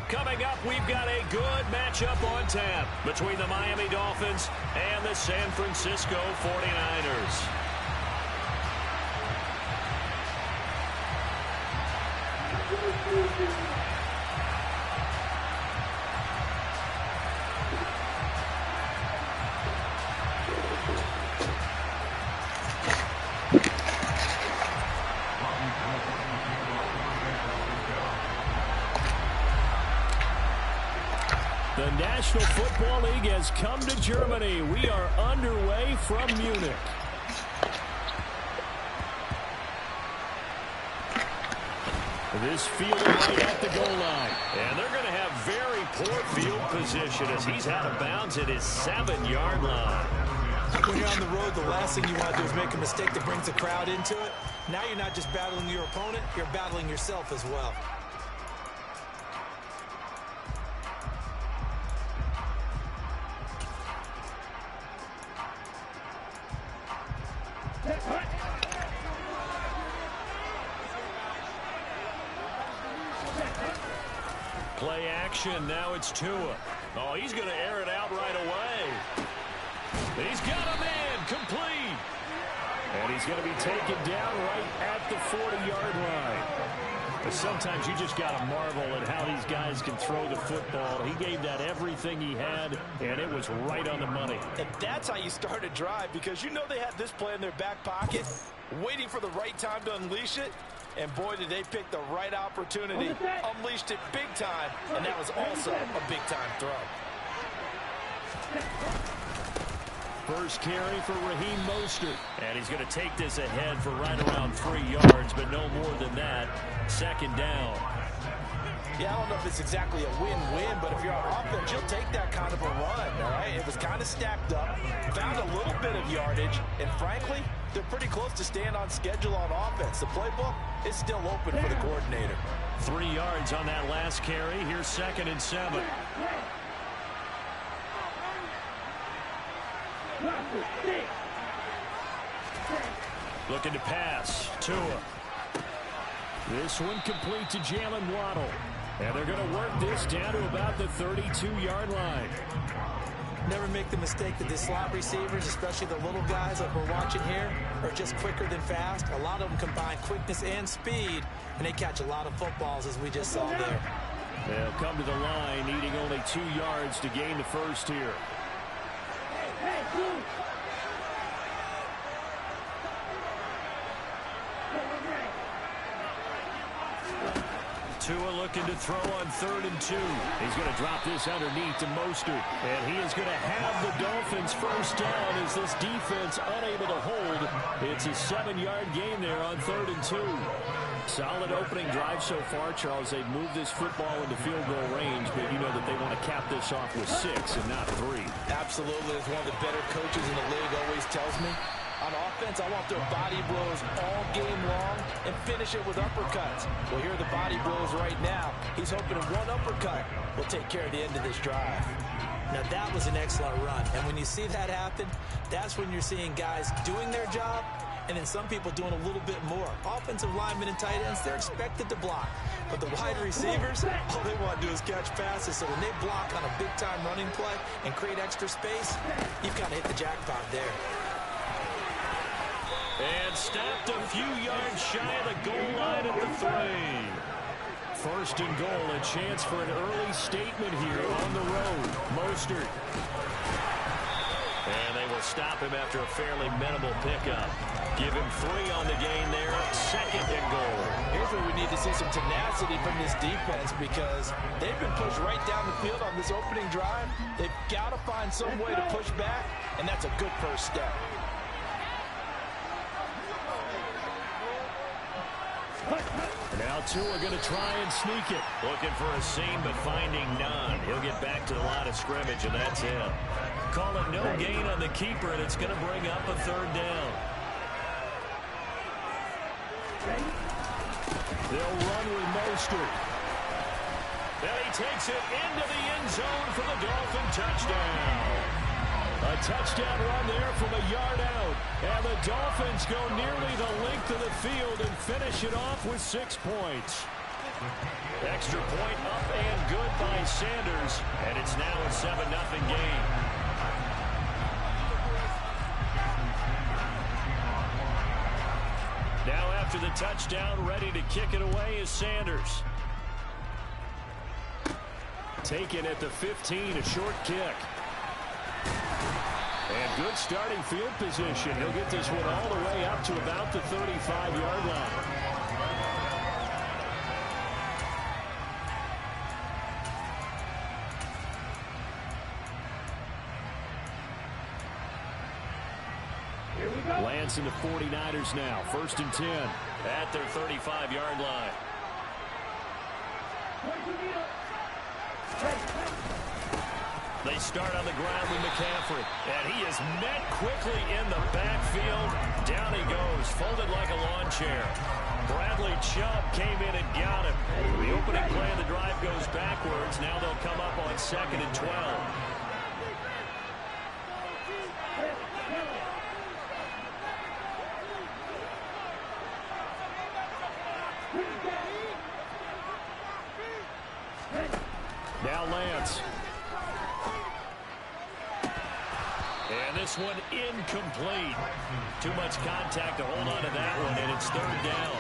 Coming up, we've got a good matchup on tap between the Miami Dolphins and the San Francisco 49ers. The National Football League has come to Germany. We are underway from Munich. This field right at the goal line. And they're going to have very poor field position as he's out of bounds at his 7-yard line. When you're on the road, the last thing you want to do is make a mistake that brings the crowd into it. Now you're not just battling your opponent, you're battling yourself as well. Play action. Now it's Tua. Oh, he's going to air it out right away. He's got a man complete. And he's going to be taken down right at the 40-yard line. But sometimes you just got to marvel at how these guys can throw the football. He gave that everything he had, and it was right on the money. And that's how you start a drive, because you know they had this play in their back pocket, waiting for the right time to unleash it. And boy, did they pick the right opportunity. Unleashed it big time, and that was also a big-time throw. First carry for Raheem Mostert. And he's going to take this ahead for right around 3 yards, but no more than that. Second down. Yeah, I don't know if it's exactly a win-win, but if you're on offense, you'll take that kind of a run, all right? It was kind of stacked up, found a little bit of yardage, and frankly, they're pretty close to staying on schedule on offense. The playbook is still open for the coordinator. 3 yards on that last carry. Here's 2nd and 7. Looking to pass. Tua. This one complete to Jalen Waddle. And they're going to work this down to about the 32-yard line. Never make the mistake that the slot receivers, especially the little guys like we're watching here, are just quicker than fast. A lot of them combine quickness and speed, and they catch a lot of footballs, as we just saw there. They'll come to the line, needing only 2 yards to gain the first here. Tua looking to throw on 3rd and 2. He's going to drop this underneath to Mostert. And he is going to have the Dolphins first down as this defense unable to hold. It's a 7-yard gain there on 3rd and 2. Solid opening drive so far, Charles. They've moved this football into field goal range, but you know that they want to cap this off with 6 and not 3. Absolutely. As one of the better coaches in the league always tells me, on offense, I want their body blows all game long and finish it with uppercuts. Well, here are the body blows right now. He's hoping that one uppercut will take care of the end of this drive. Now, that was an excellent run. And when you see that happen, that's when you're seeing guys doing their job and then some people doing a little bit more. Offensive linemen and tight ends, they're expected to block. But the wide receivers, all they want to do is catch passes. So when they block on a big-time running play and create extra space, you've got to hit the jackpot there. And stopped a few yards shy of the goal line at the 3. First and goal, a chance for an early statement here on the road. Mostert. And they will stop him after a fairly minimal pickup. Give him 3 on the gain there. 2nd and goal. Here's where we need to see some tenacity from this defense, because they've been pushed right down the field on this opening drive. They've got to find some way to push back, and that's a good first step. Now Tua going to try and sneak it. Looking for a seam, but finding none. He'll get back to the line of scrimmage, and that's it. Call it no gain on the keeper, and it's going to bring up a 3rd down. They'll run with Mostert. Then he takes it into the end zone for the Dolphin touchdown. A touchdown run there from a yard out. And the Dolphins go nearly the length of the field and finish it off with 6 points. Extra point up and good scores, and it's now a 7-0 game. Now after the touchdown, ready to kick it away is Sanders. Taken at the 15, a short kick. And good starting field position. He'll get this one all the way up to about the 35-yard line. Lance and the 49ers now. 1st and 10 at their 35-yard line. They start on the ground with McCaffrey. And he is met quickly in the backfield. Down he goes, folded like a lawn chair. Bradley Chubb came in and got him. The opening play of the drive goes backwards. Now they'll come up on 2nd and 12. Now Lance. And this one incomplete. Too much contact to hold on to that one, and it's 3rd down.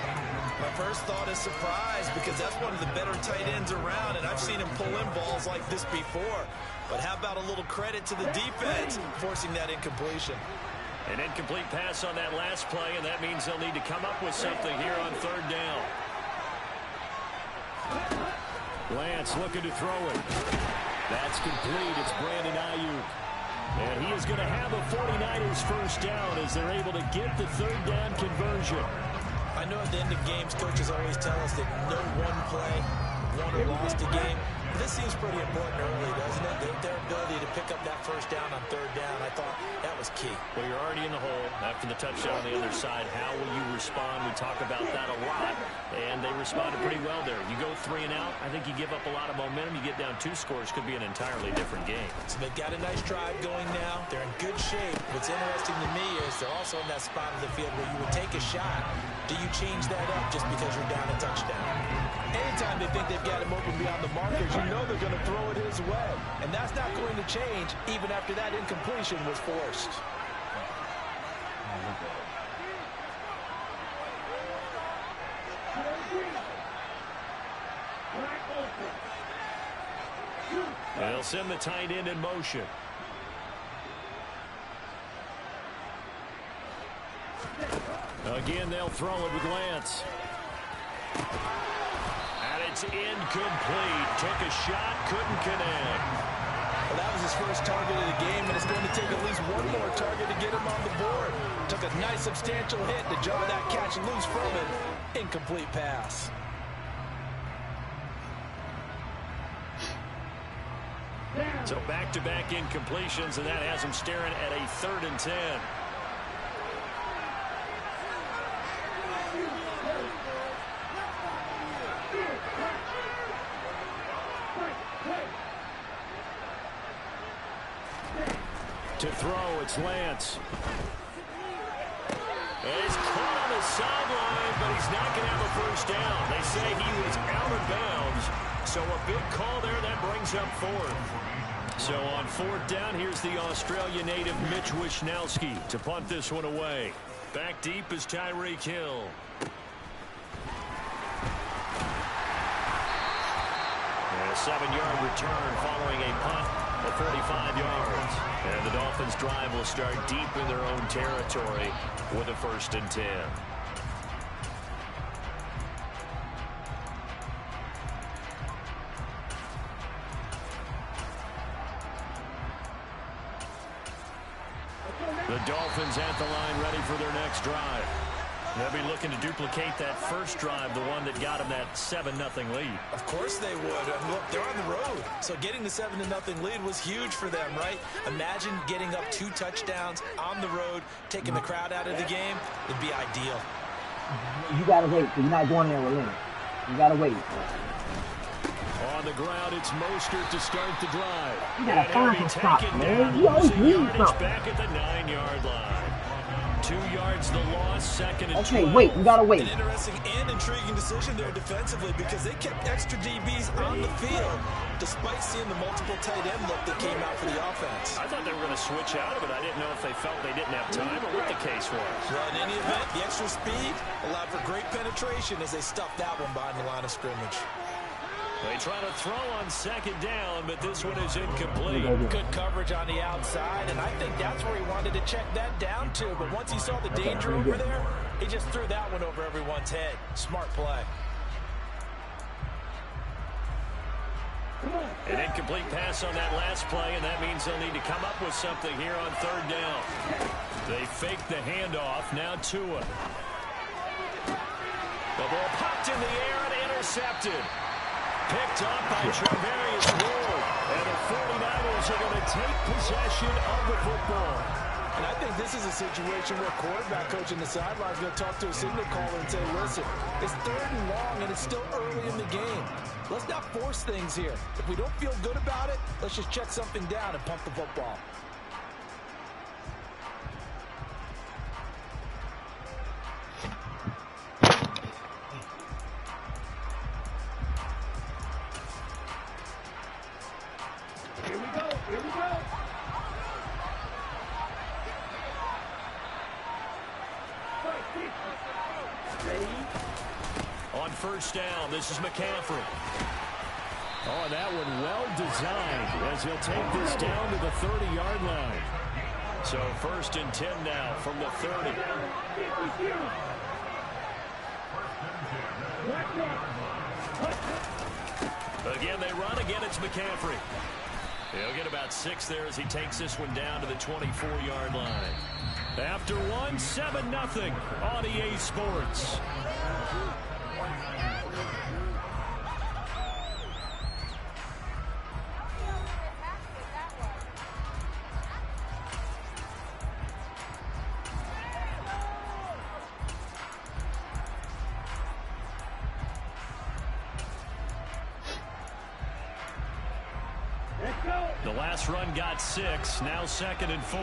My first thought is surprise, because that's one of the better tight ends around, and I've seen him pull in balls like this before. But how about a little credit to the defense forcing that incompletion? An incomplete pass on that last play, and that means they'll need to come up with something here on 3rd down. Lance looking to throw it. That's complete. It's Brandon Ayuk. And he is going to have a 49ers first down as they're able to get the 3rd down conversion. I know at the end of games, coaches always tell us that no one play won or lost a game. This seems pretty important early, doesn't it? Their ability to pick up that first down on 3rd down, I thought that was key. Well, you're already in the hole after the touchdown on the other side. How will you respond? We talk about that a lot, and they responded pretty well there. You go 3 and out, I think you give up a lot of momentum. You get down 2 scores, could be an entirely different game. So they've got a nice drive going now. They're in good shape. What's interesting to me is they're also in that spot of the field where you would take a shot. Do you change that up just because you're down a touchdown? Anytime they think they've got him open beyond the markers, you know they're going to throw it his way. And that's not going to change even after that incompletion was forced. They'll send the tight end in motion. Again, they'll throw it with Lance. And it's incomplete. Took a shot, couldn't connect. Well, that was his first target of the game, and it's going to take at least one more target to get him on the board. Took a nice substantial hit to jar that catch loose from him. Incomplete pass. So back-to-back incompletions, and that has him staring at a 3rd and 10. To throw, it's Lance. And he's caught on the sideline, but he's not going to have a first down. They say he was out of bounds. So a big call there, that brings up 4th. So on 4th down, here's the Australia native Mitch Wishnowsky to punt this one away. Back deep is Tyreek Hill. And a 7-yard return following a punt of 45 yards. And the Dolphins' drive will start deep in their own territory with a 1st and 10. The Dolphins at the line ready for their next drive. They'll be looking to duplicate that first drive, the one that got them that 7-0 lead. Of course they would. And look, they're on the road. So getting the 7-0 lead was huge for them, right? Imagine getting up 2 touchdowns on the road, taking the crowd out of the game. It'd be ideal. You got to wait. You're not going there with limits. You got to wait. On the ground, it's Mostert to start the drive. You got to find some stops, man. You always need something. Back at the 9-yard line. 2 yards the loss, 2nd and 12. Okay, wait. You got to wait. An interesting and intriguing decision there defensively because they kept extra DBs on the field despite seeing the multiple tight end look that came out for the offense. I thought they were going to switch out of it. I didn't know if they felt they didn't have time or what the case was. Well, in any event, the extra speed allowed for great penetration as they stuffed that one behind the line of scrimmage. They try to throw on second down, but this one is incomplete. Good coverage on the outside, and I think that's where he wanted to check that down to. But once he saw the danger over there, he just threw that one over everyone's head. Smart play. An incomplete pass on that last play, and that means they'll need to come up with something here on third down. They fake the handoff. Now Tua. The ball popped in the air and intercepted. Picked up by Travarius Ward. And the 49ers are going to take possession of the football. And I think this is a situation where quarterback coach in the sideline is going to talk to a signal caller and say, listen, it's third and long and it's still early in the game. Let's not force things here. If we don't feel good about it, let's just check something down and pump the football. Here we go. On first down, this is McCaffrey. Oh, that one well designed as he'll take this down to the 30-yard line. So first and 10 now from the 30. Again, they run. Again, it's McCaffrey. He'll get about 6 there as he takes this one down to the 24-yard line. After one, 7-0 on EA Sports. The last run got 6, now 2nd and 4.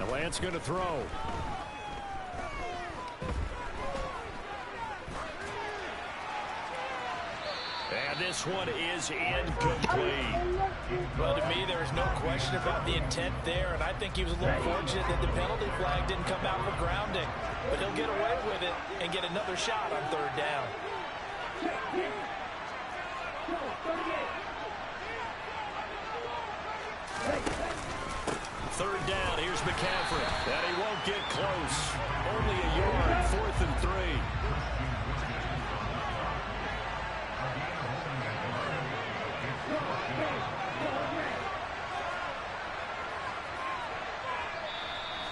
Now Lance going to throw. And this one is incomplete. Well, to me, there is no question about the intent there, and I think he was a little fortunate that the penalty flag didn't come out for grounding. But he'll get away with it and get another shot on third down. Third down, here's McCaffrey. And he won't get close. Only a yard, 4th and 3.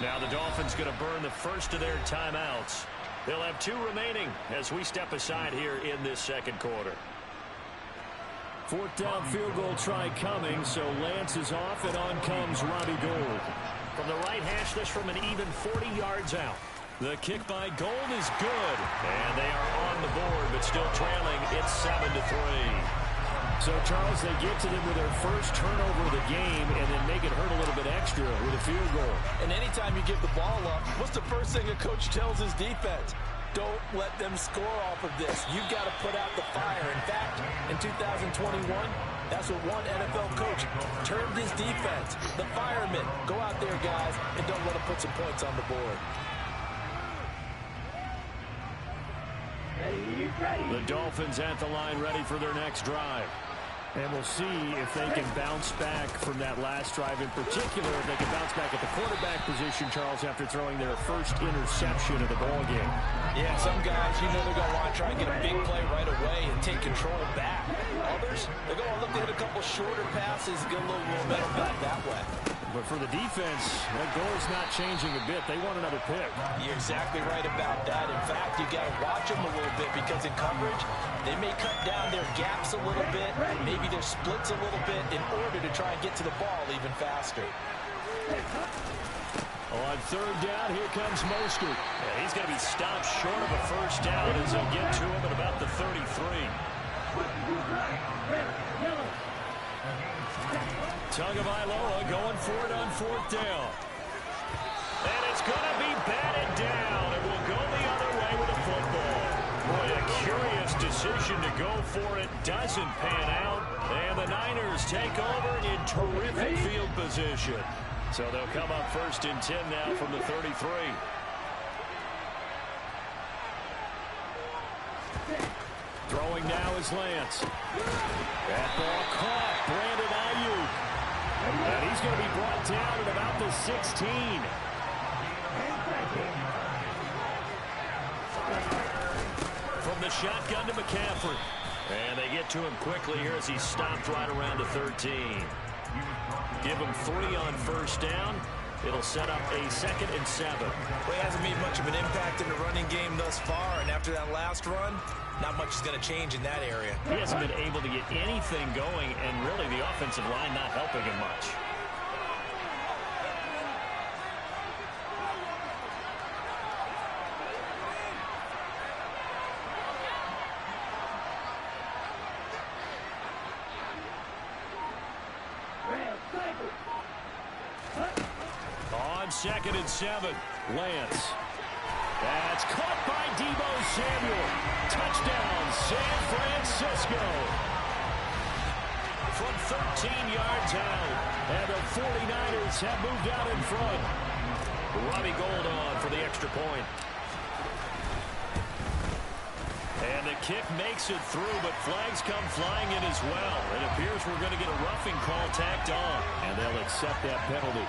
Now the Dolphins going to burn the first of their timeouts. They'll have 2 remaining as we step aside here in this second quarter. 4th down field goal try coming, so Lance is off, and on comes Robbie Gould. From the right hash, this from an even 40 yards out. The kick by Gould is good, and they are on the board, but still trailing. It's 7-3. So, Charles, they get to them with their first turnover of the game and then make it hurt a little bit extra with a field goal. And anytime you give the ball up, what's the first thing a coach tells his defense? Don't let them score off of this. You've got to put out the fire. In fact, in 2021, that's what one NFL coach termed his defense. The firemen. Go out there, guys, and don't let them put some points on the board. The Dolphins at the line ready for their next drive. And we'll see if they can bounce back from that last drive. In particular, if they can bounce back at the quarterback position, Charles, after throwing their first interception of the ballgame. Yeah, some guys, you know they're going to want to try and get a big play right away and take control back. Others, they're going to look to hit a couple shorter passes and get a little momentum back that way. But for the defense, that goal is not changing a bit. They want another pick. You're exactly right about that. In fact, you got to watch them a little bit because in coverage, they may cut down their gaps a little bit, maybe their splits a little bit in order to try and get to the ball even faster. On third down, here comes Mostert. And he's going to be stopped short of a first down as he'll get to him at about the 33. Tagovailoa going for it on fourth down. And it's going to be batted down. It will go the other way with the football. Boy, a curious decision to go for it. Doesn't pan out. And the Niners take over in terrific field position. So they'll come up first and 10 now from the 33. Throwing now is Lance. That ball caught. Brandon Ayuk. And he's going to be brought down at about the 16. From the shotgun to McCaffrey. And they get to him quickly here as he's stopped right around the 13. Give him 3 on first down. It'll set up a 2nd and 7. Well, he hasn't made much of an impact in the running game thus far, and after that last run, not much is going to change in that area. He hasn't been able to get anything going, and really the offensive line not helping him much. On 2nd and 7, Lance. That's caught by Deebo Samuel. Touchdown, San Francisco. From 13 yards out, and the 49ers have moved out in front. Robbie Gould on for the extra point. And the kick makes it through, but flags come flying in as well. It appears we're going to get a roughing call tacked on, and they'll accept that penalty.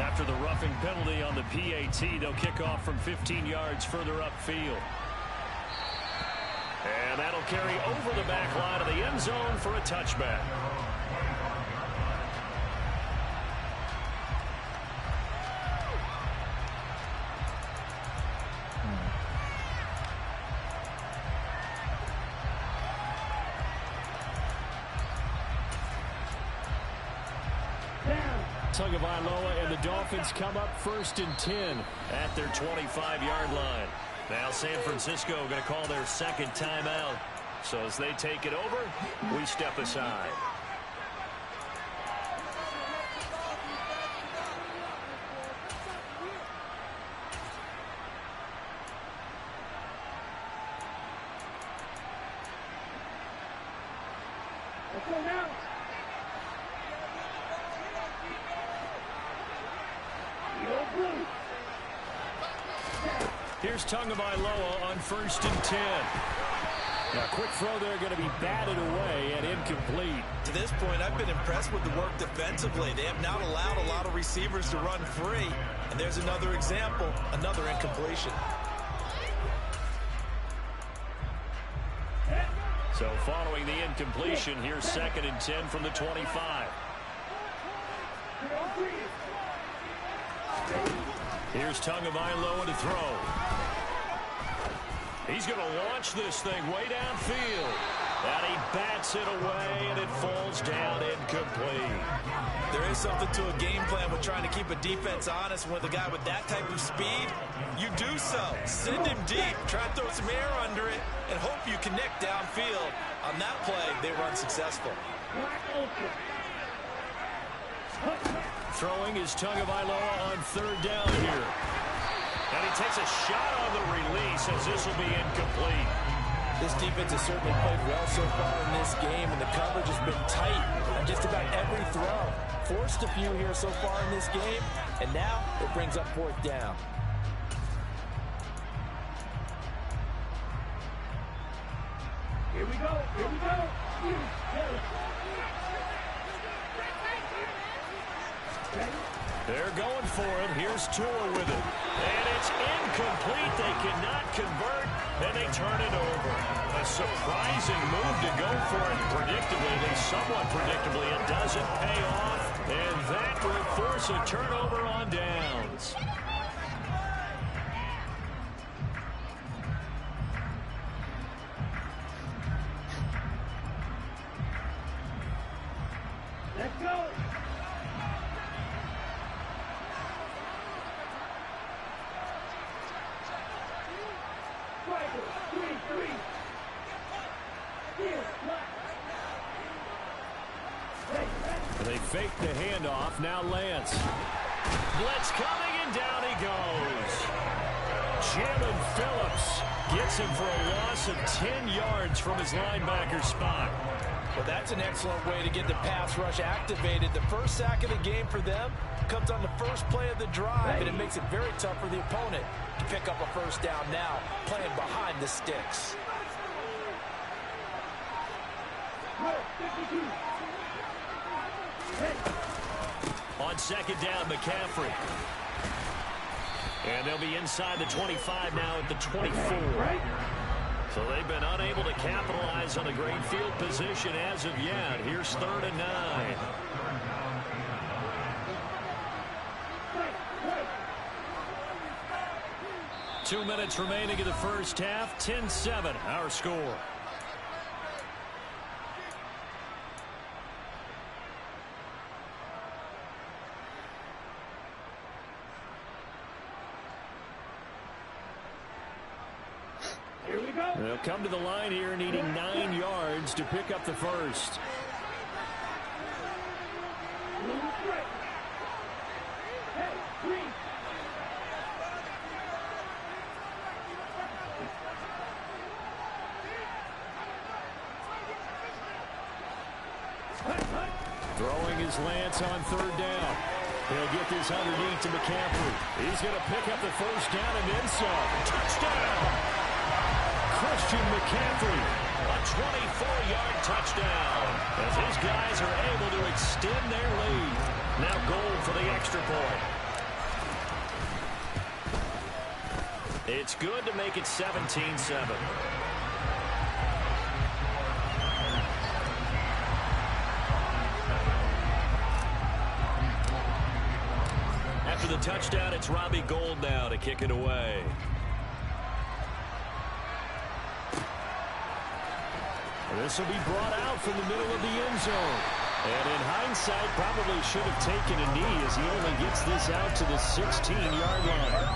After the roughing penalty on the PAT, they'll kick off from 15 yards further upfield. And that'll carry over the back line of the end zone for a touchback. Tagovailoa and the Dolphins come up 1st and 10 at their 25-yard line. Now San Francisco going to call their 2nd timeout. So as they take it over, we step aside. Let's go now. Here's Tagovailoa on 1st and 10. Now, quick throw there going to be batted away and incomplete. To this point, I've been impressed with the work defensively. They have not allowed a lot of receivers to run free. And there's another example, another incompletion. So following the incompletion, here's 2nd and 10 from the 25. Here's Tagovailoa to throw. He's going to launch this thing way downfield. And he bats it away, and it falls down incomplete. There is something to a game plan with trying to keep a defense honest. With a guy with that type of speed, you do so. Send him deep, try to throw some air under it, and hope you connect downfield. On that play, they run successful. Throwing is Tagovailoa on 3rd down here. And he takes a shot on the release as this will be incomplete. This defense has certainly played well so far in this game, and the coverage has been tight on just about every throw. Forced a few here so far in this game, and now it brings up 4th down. Here we go. Here we go. They're going for it. Here's Tua with it. And it's incomplete. incomplete. They cannot convert, and they turn it over. A surprising move to go for it predictably, at least somewhat predictably. It doesn't pay off, and that will force a turnover on downs. Let's go. Striker, 3-3. Here, They fake the handoff. Now Lance. Blitz coming, and down he goes. Jalen Phillips gets him for a loss of 10 yards from his linebacker spot. Well, that's an excellent way to get the pass rush activated. The first sack of the game for them comes on the first play of the drive, and it makes it very tough for the opponent to pick up a first down now, playing behind the sticks. On second down, McCaffrey. And they'll be inside the 25 now at the 24. So they've been unable to capitalize on a great field position as of yet. Here's 3rd and 9. Two minutes remaining in the first half. 10-7, our score. They'll come to the line here needing 9 yards to pick up the first. Throwing his Lance on 3rd down. He'll get this underneath to McCaffrey. He's going to pick up the first down and then some. Touchdown! Christian McCaffrey, a 24-yard touchdown, as his guys are able to extend their lead. Now goal for the extra point. It's good to make it 17-7. After the touchdown, it's Robbie Gould now to kick it away. This will be brought out from the middle of the end zone. And in hindsight, probably should have taken a knee as he only gets this out to the 16-yard line.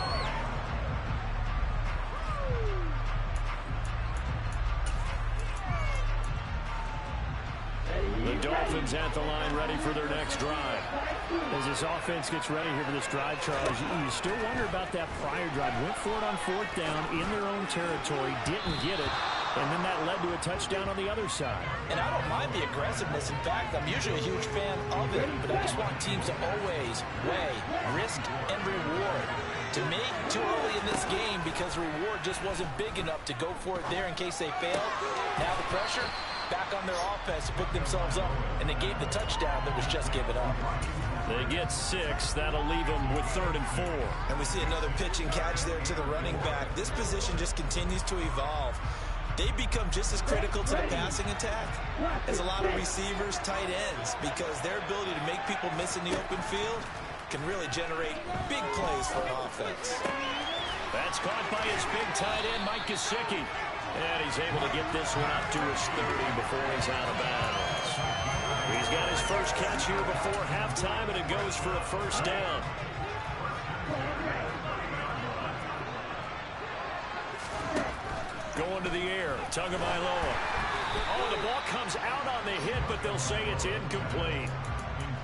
The Dolphins at the line ready for their next drive. As this offense gets ready here for this drive, Charles, you still wonder about that prior drive. Went for it on 4th down in their own territory, didn't get it. And then that led to a touchdown on the other side. And I don't mind the aggressiveness. In fact, I'm usually a huge fan of it. But I just want teams to always weigh risk and reward. To me, too early in this game because the reward just wasn't big enough to go for it there in case they failed. Now the pressure back on their offense to pick themselves up. And they gave the touchdown that was just given up. They get 6. That'll leave them with 3rd and 4. And we see another pitch and catch there to the running back. This position just continues to evolve. They become just as critical to the passing attack as a lot of receivers, tight ends, because their ability to make people miss in the open field can really generate big plays for an offense. That's caught by his big tight end, Mike Gesicki. And he's able to get this one up to his 30 before he's out of bounds. He's got his first catch here before halftime, and it goes for a first down. Going to the air, Tagovailoa. Oh, the ball comes out on the hit, but they'll say it's incomplete.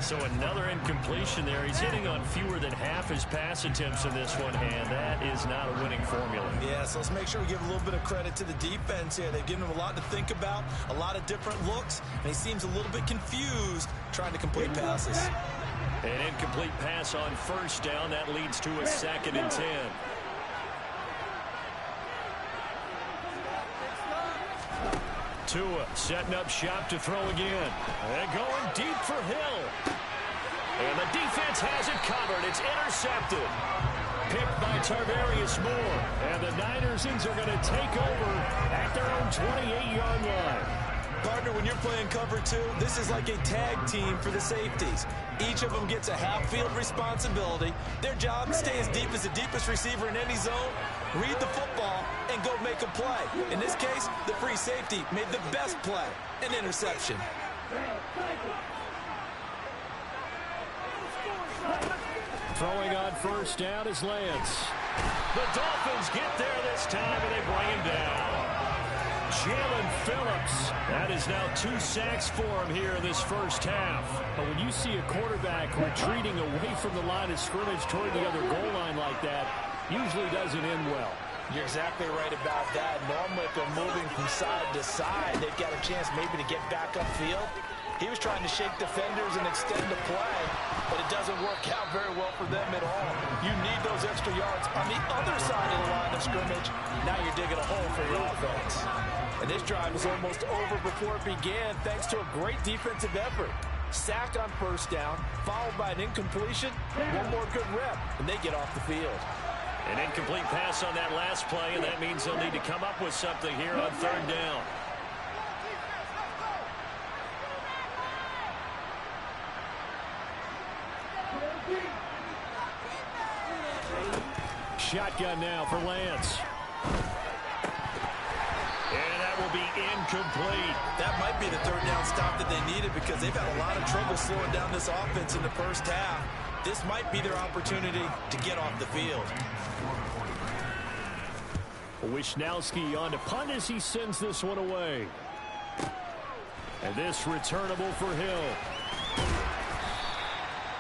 So another incompletion there. He's hitting on fewer than half his pass attempts in this one, and that is not a winning formula. Yeah, so let's make sure we give a little bit of credit to the defense here. They've given him a lot to think about, a lot of different looks, and he seems a little bit confused trying to complete passes. An incomplete pass on first down. That leads to a 2nd and 10. Tua setting up shop to throw again. And going deep for Hill. And the defense has it covered. It's intercepted. Picked by Tarvarius Moore. And the Ninersans are going to take over at their own 28-yard line. Partner, when you're playing cover two, this is like a tag team for the safeties. Each of them gets a half-field responsibility. Their job, stay as deep as the deepest receiver in any zone, read the football, and go make a play. In this case, the free safety made the best play, an interception. Throwing on first down is Lance. The Dolphins get there this time, and they bring him down. Jalen Phillips. That is now 2 sacks for him here in this first half. But when you see a quarterback retreating away from the line of scrimmage toward the other goal line like that, usually doesn't end well. You're exactly right about that. Normally, if they're moving from side to side, they've got a chance maybe to get back upfield. He was trying to shake defenders and extend the play, but it doesn't work out very well for them at all. You need those extra yards on the other side of the line of scrimmage. Now you're digging a hole for your offense. And this drive is almost over before it began thanks to a great defensive effort. Sack on first down, followed by an incompletion. One more good rep, and they get off the field. An incomplete pass on that last play, and that means they'll need to come up with something here on third down. Shotgun now for Lance. And that will be incomplete. That might be the third down stop that they needed because they've had a lot of trouble slowing down this offense in the first half. This might be their opportunity to get off the field. Wisnowski on to punt as he sends this one away. And this returnable for Hill.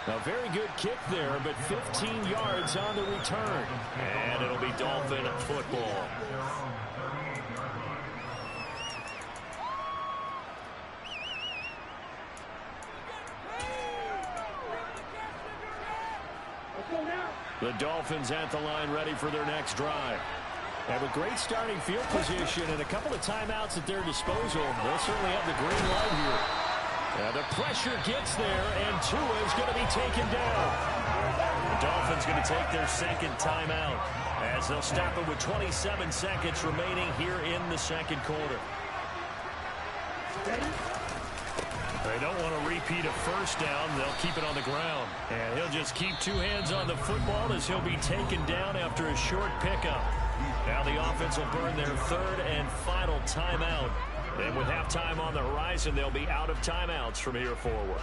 A very good kick there, but 15 yards on the return. And it'll be Dolphin football. The Dolphins at the line ready for their next drive. Have a great starting field position and a couple of timeouts at their disposal. They'll certainly have the green light here. The pressure gets there, and Tua is going to be taken down. The Dolphins going to take their second timeout as they'll stop it with 27 seconds remaining here in the second quarter. They don't want to repeat a first down. They'll keep it on the ground. And he'll just keep two hands on the football as he'll be taken down after a short pickup. Now the offense will burn their third and final timeout. And with halftime on the horizon, they'll be out of timeouts from here forward.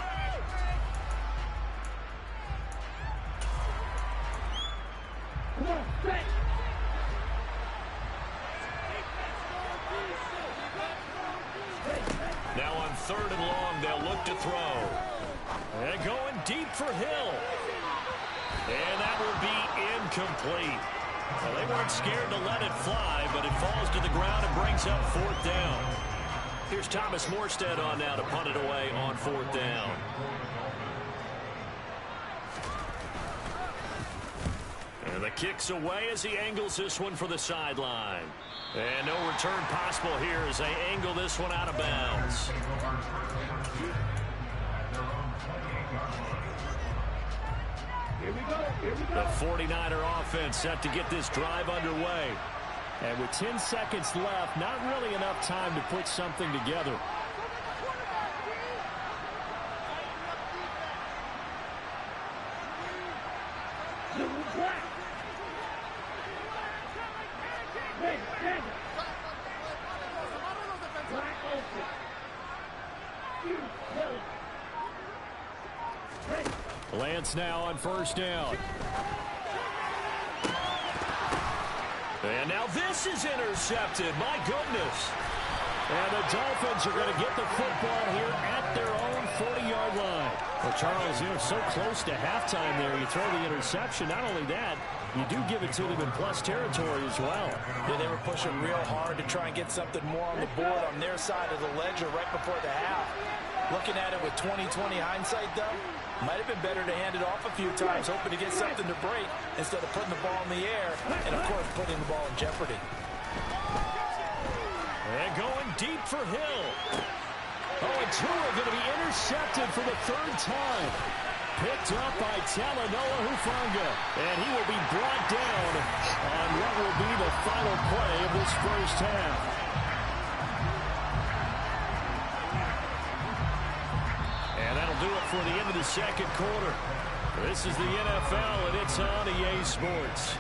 Now on third and long, they'll look to throw. And going deep for Hill. And that will be incomplete. Well, they weren't scared to let it fly, but it falls to the ground and brings up fourth down. Here's Thomas Morstead on now to punt it away on fourth down. And the kick's away as he angles this one for the sideline. And no return possible here as they angle this one out of bounds. The 49er offense set to get this drive underway. And with 10 seconds left, not really enough time to put something together. Lance now on first down. And now this is intercepted. My goodness. And the Dolphins are going to get the football here at their own 40-yard line. Well, Charles, you know, so close to halftime there. You throw the interception. Not only that, you do give it to them in plus territory as well. Yeah, they were pushing real hard to try and get something more on the board on their side of the ledger right before the half. Looking at it with 20/20 hindsight, though, might have been better to hand it off a few times, hoping to get something to break instead of putting the ball in the air and, of course, putting the ball in jeopardy. And going deep for Hill. Oh, and Tua going to be intercepted for the third time. Picked up by Talanoa Hufanga. And he will be brought down final play of this first half. And that'll do it for the end of the second quarter. This is the NFL, and it's on EA Sports.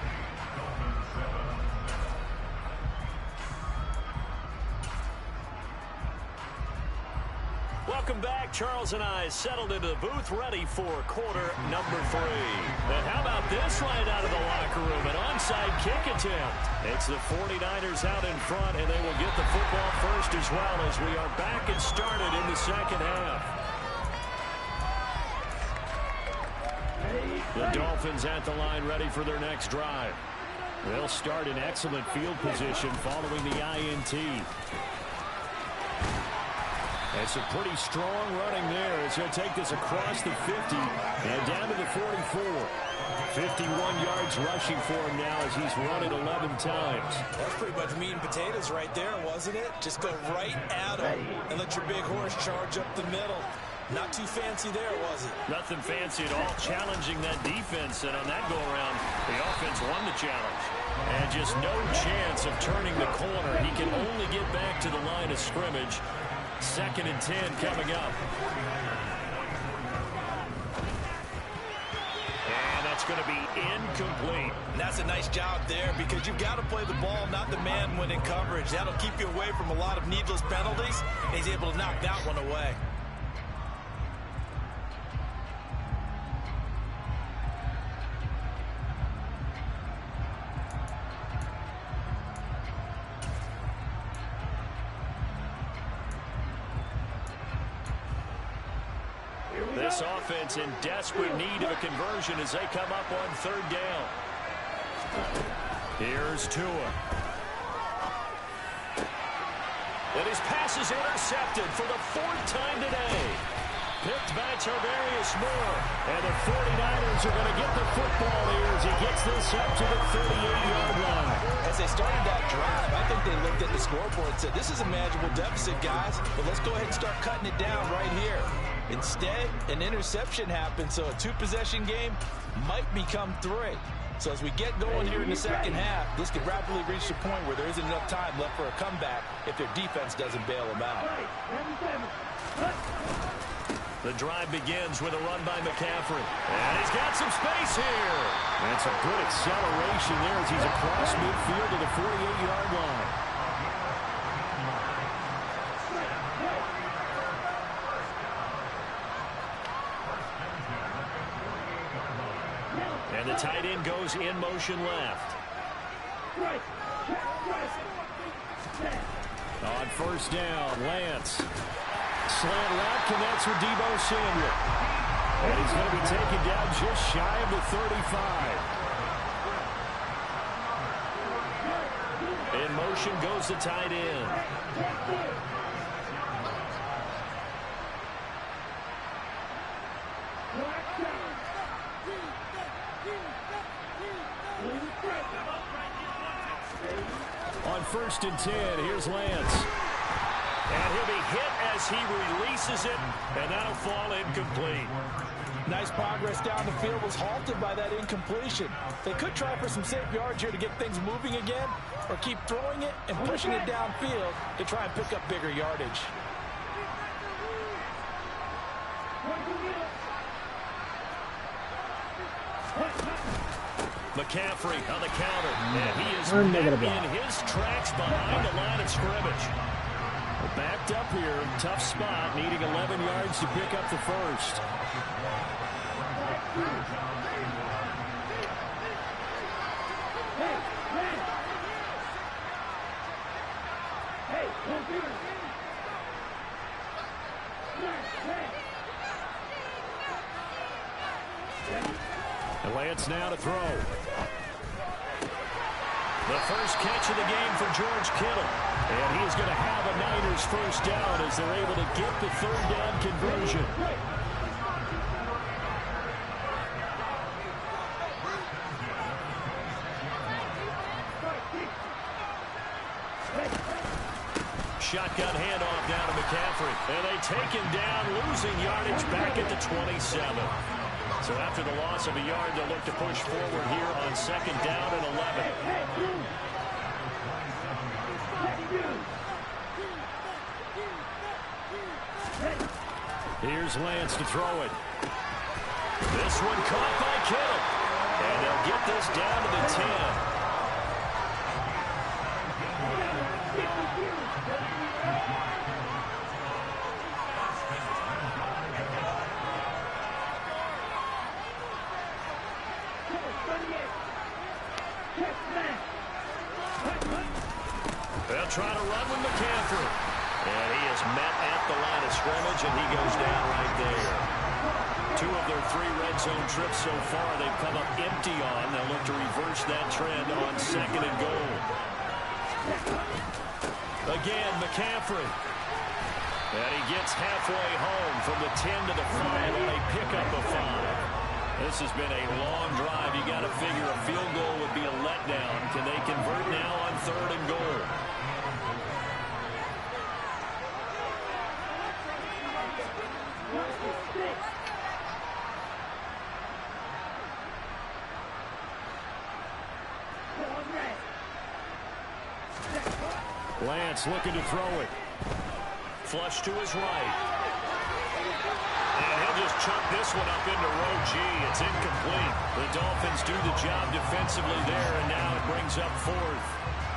Welcome back. Charles and I settled into the booth ready for quarter number 3. And how about this right out of the locker room? An onside kick attempt. It's the 49ers out in front, and they will get the football first as well as we are back and started in the second half. The Dolphins at the line ready for their next drive. They'll start in excellent field position following the INT. It's a pretty strong running there. It's going to take this across the 50 and down to the 44. 51 yards rushing for him now as he's run it 11 times. That's pretty much meat and potatoes right there, wasn't it? Just go right at him and let your big horse charge up the middle. Not too fancy there, was it? Nothing fancy at all, challenging that defense. And on that go-around, the offense won the challenge. And just no chance of turning the corner. He can only get back to the line of scrimmage. 2nd and 10 coming up. And that's going to be incomplete. And that's a nice job there because you've got to play the ball, not the man when in coverage. That'll keep you away from a lot of needless penalties. And he's able to knock that one away. This offense in desperate need of a conversion as they come up on 3rd down. Here's Tua. And his pass is intercepted for the 4th time today. Picked by Tarvarius Moore. And the 49ers are going to get the football here as he gets this up to the 38-yard line. As they started that drive, I think they looked at the scoreboard and said, this is a manageable deficit, guys, but let's go ahead and start cutting it down right here. Instead, an interception happened, so a 2-possession game might become 3. So as we get going here in the second half, this could rapidly reach the point where there isn't enough time left for a comeback if their defense doesn't bail them out. The drive begins with a run by McCaffrey. And he's got some space here. And some good acceleration there as he's across midfield to the 48-yard line. And the tight end goes in motion left. On 1st down, Lance. Slant route connects with Deebo Samuel. And he's going to be taken down just shy of the 35. In motion goes the tight end. On 1st and 10, here's Lance. And he'll be hit as he releases it, and that'll fall incomplete. Nice progress down the field, was halted by that incompletion. They could try for some safe yards here to get things moving again, or keep throwing it and pushing it downfield to try and pick up bigger yardage. McCaffrey on the counter, and he is in his tracks behind the line of scrimmage. Backed up here, tough spot, needing 11 yards to pick up the first. And Lance now to throw. The first catch of the game for George Kittle. And he's going to have a Niners first down as they're able to get the 3rd down conversion. Shotgun handoff down to McCaffrey. And they take him down, losing yardage back at the 27. So after the loss of a yard, they'll look to push forward here on 2nd down and 11. Here's Lance to throw it. This one caught by Kittle. And they'll get this down to the 10. They'll try to run with McCaffrey. And he is met at the line of scrimmage, and he goes down right there. 2 of their 3 red zone trips so far they've come up empty on. They'll look to reverse that trend on 2nd and goal. Again, McCaffrey. And he gets halfway home from the 10 to the 5 on a pickup of 5. This has been a long drive. You got to figure a field goal would be a letdown. Can they convert now on 3rd and goal? Lance looking to throw it. Flush to his right. And he'll just chuck this one up into row G. It's incomplete. The Dolphins do the job defensively there, and now it brings up 4th.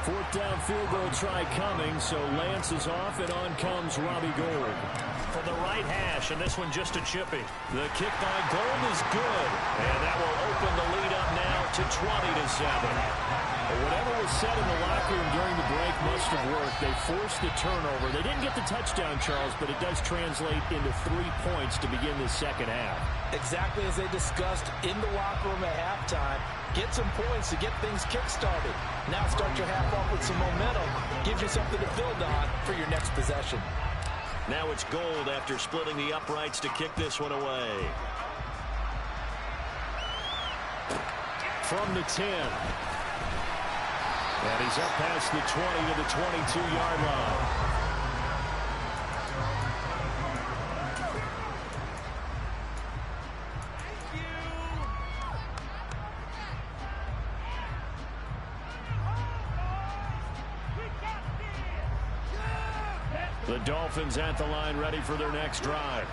4th down field goal try coming, so Lance is off, and on comes Robbie Gould. From the right hash, and this one just a chippy. The kick by Gould is good, and that will open the lead up now to 20-7. Whatever was said in the locker room during the break must have worked. They forced the turnover. They didn't get the touchdown, Charles, but it does translate into 3 points to begin the second half. Exactly as they discussed in the locker room at halftime. Get some points to get things kick-started. Now start your half off with some momentum. Gives you something to build on for your next possession. Now it's Gould after splitting the uprights to kick this one away. From the 10. And he's up past the 20 to the 22-yard line. The Dolphins at the line ready for their next drive.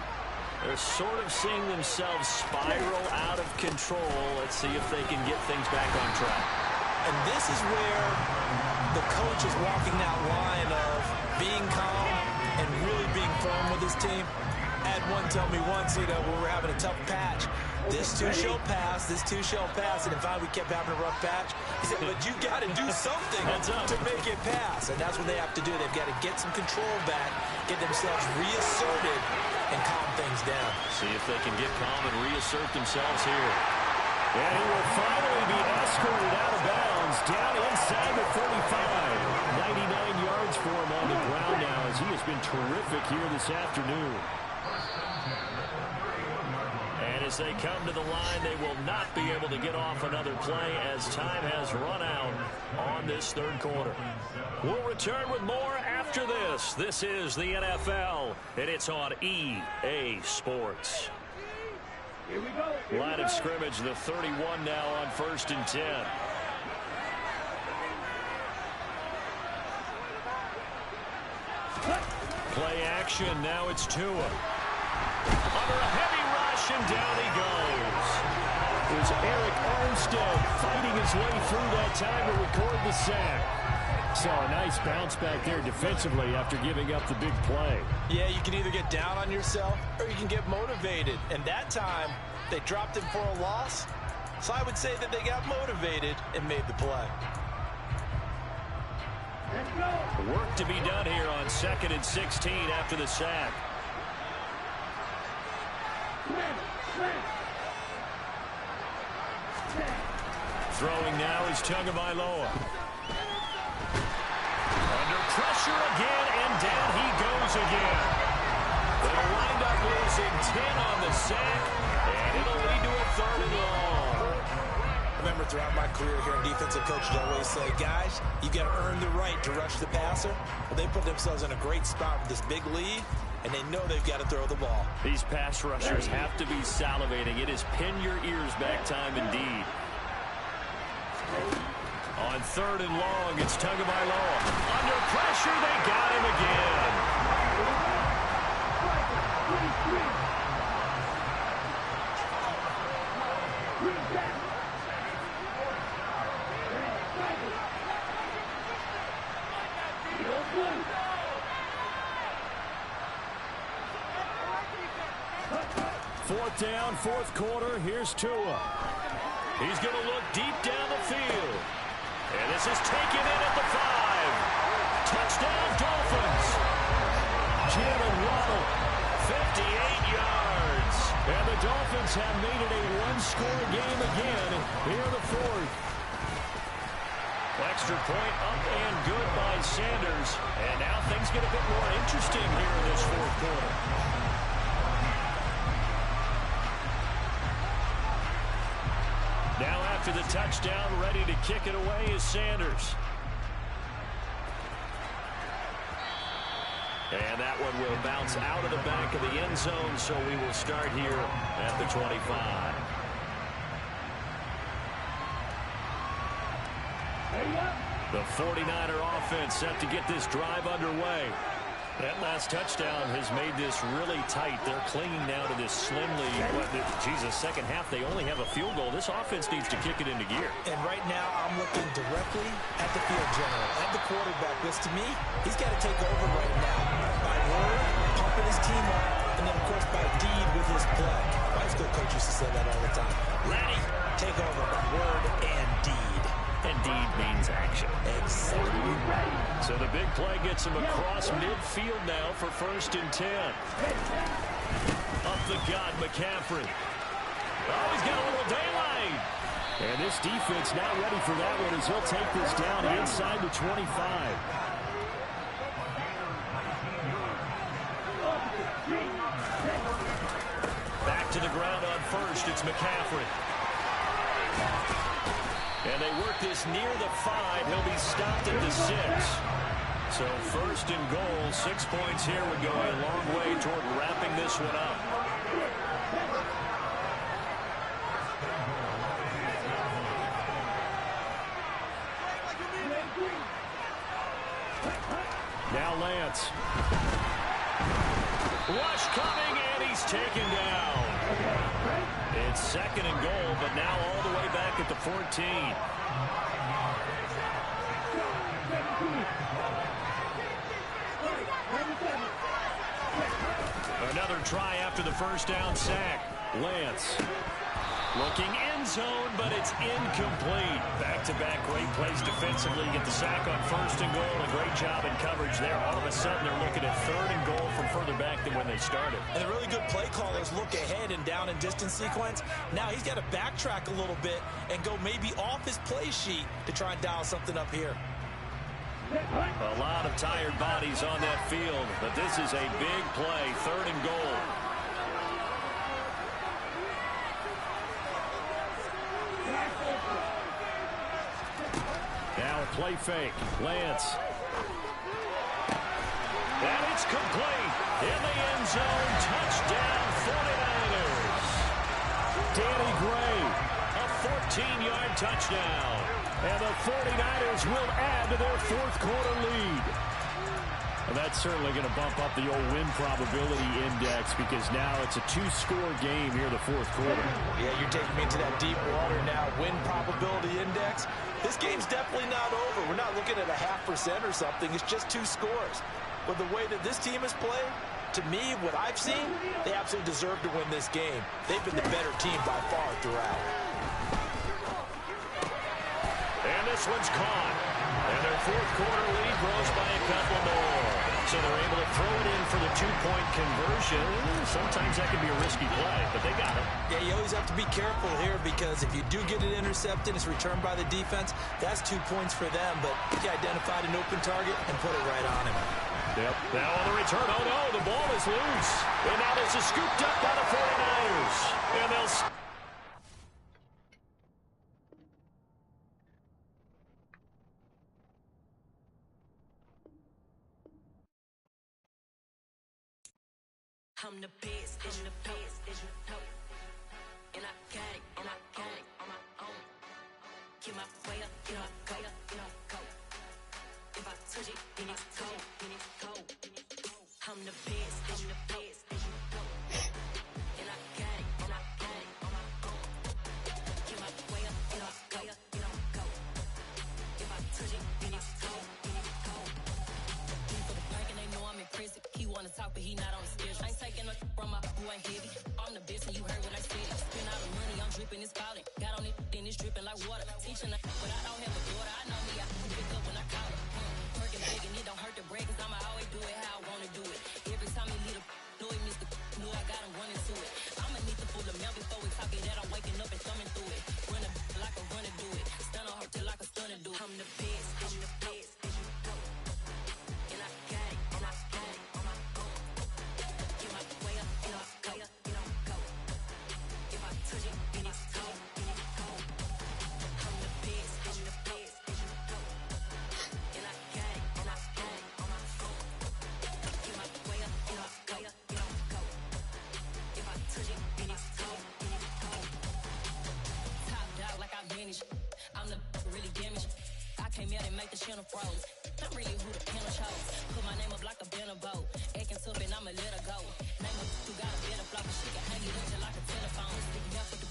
They're sort of seeing themselves spiral out of control. Let's see if they can get things back on track. And this is where the coach is walking that line of being calm and really being firm with his team. I had one tell me once, when we're having a tough patch, this too shall pass, this too shall pass. And in fact, we kept having a rough patch. He said, but you got to do something to make it pass. And that's what they have to do. They've got to get some control back, get themselves reasserted, and calm things down. See if they can get calm and reassert themselves here. And he will finally be escorted out of bounds down inside the 45. 99 yards for him on the ground now as he has been terrific here this afternoon. And as they come to the line, they will not be able to get off another play as time has run out on this 3rd quarter. We'll return with more after this. This is the NFL, and it's on EA Sports. Here we go. Line of scrimmage, the 31 now on 1st and 10. Play action, now it's Tua. Under a heavy rush, and down he goes. It was Eric Armstead fighting his way through that time to record the sack. So a nice bounce back there defensively after giving up the big play. Yeah, you can either get down on yourself or you can get motivated. And that time, they dropped him for a loss. So I would say that they got motivated and made the play. Let's go. Work to be done here on 2nd and 16 after the sack. Throwing now is Tagovailoa. Under pressure again, and down he goes again. They'll wind up losing 10 on the sack, and it'll lead to a 3rd and long. Remember, throughout my career here, defensive coaches always say, guys, you got to earn the right to rush the passer. Well, they put themselves in a great spot with this big lead, and they know they've got to throw the ball. These pass rushers have to be salivating. It is pin your ears back time indeed. On 3rd and long, it's Tagovailoa. Under pressure, they got him again. down, fourth quarter. Here's Tua. He's going to look deep down the field. And this is taken in at the 5. Touchdown, Dolphins. Jalen Waddle, 58 yards. And the Dolphins have made it a one-score game again here in the fourth. Extra point up and good by Sanders. And now things get a bit more interesting here in this fourth quarter. Now after the touchdown, ready to kick it away is Sanders. And that one will bounce out of the back of the end zone, so we will start here at the 25. The 49er offense set to get this drive underway. That last touchdown has made this really tight. They're clinging now to this slimly, second half, they only have a field goal. This offense needs to kick it into gear. And right now, I'm looking directly at the field general, at the quarterback, which to me, he's got to take over right now. By word, pumping his team up, and then, of course, by deed with his play. My high school coach used to say that all the time. Lenny, take over by word and deed. And deed means action. Exactly. So the big play gets him across midfield now for 1st and 10. Up the gut, McCaffrey. Oh, he's got a little daylight. And this defense not ready for that one as he'll take this down inside the 25. Back to the ground on 1st. It's McCaffrey. And they work this near the 5. He'll be stopped at the 6. So 1st and goal, 6 points here would go a long way toward wrapping this one up. Now Lance. Rush coming, and he's taken down. It's 2nd and goal, but now all the way back at the 14. Another try after the first down sack. Lance looking end zone, but it's incomplete. Back-to-back great plays defensively. Get the sack on 1st and goal. A great job in coverage there. All of a sudden, they're looking at 3rd and goal from further back than when they started. And the really good play callers look ahead and down and distance sequence. Now he's got to backtrack a little bit and go maybe off his play sheet to try and dial something up here. A lot of tired bodies on that field, but this is a big play. 3rd and goal. Now a play fake. Lance. And it's complete. In the end zone. Touchdown 49ers. Danny Gray. A 14-yard touchdown. And the 49ers will add to their 4th quarter lead. And that's certainly going to bump up the old win probability index because now it's a 2-score game here in the 4th quarter. Yeah, you're taking me into that deep water now. Win probability index. This game's definitely not over. We're not looking at a 0.5% or something. It's just 2 scores. But the way that this team has played, to me, what I've seen, they absolutely deserve to win this game. They've been the better team by far throughout. And this one's caught. And their 4th quarter lead grows by a couple more. So they're able to throw it in for the 2-point conversion. Sometimes that can be a risky play, but they got it. Yeah, you always have to be careful here because if you do get it intercepted, it's returned by the defense. That's 2 points for them, but he identified an open target and put it right on him. Yep. Now on the return, oh no, the ball is loose. And now this is scooped up by the 49ers. And they'll... I'm the best, and the best, as you know. And I got it, on my own. Get my way up, get my go, go. If I touch it, then it's cold, I'm the best, and the best, as you know. And I got it, on my own. Get my way up, get my go. If I touch it, then it's cold, He for the park and they know I'm impressive. He wanna talk, but he not on the schedule. From my boy heavy. I'm the best and you heard what I'm the best, I'm the best, and I got it, and I got it on my own. Get my way up, and I go, and I go. If I touch it, then it's cold, then it's cold. I'm the best, I'm the best, and I got it, and I got it on my phone. Get my way up, and I go, and I go. If I touch it, then it's cold, then it's cold. Top dog like I manage. I'm the really damaged. I came out and make the channel froze. I'm really who the panel chose. Put my name up like a banner boat. Acting tough and I'ma let her go. Name up who got a better flow. She can hang it up just like a telephone. Sticking out for the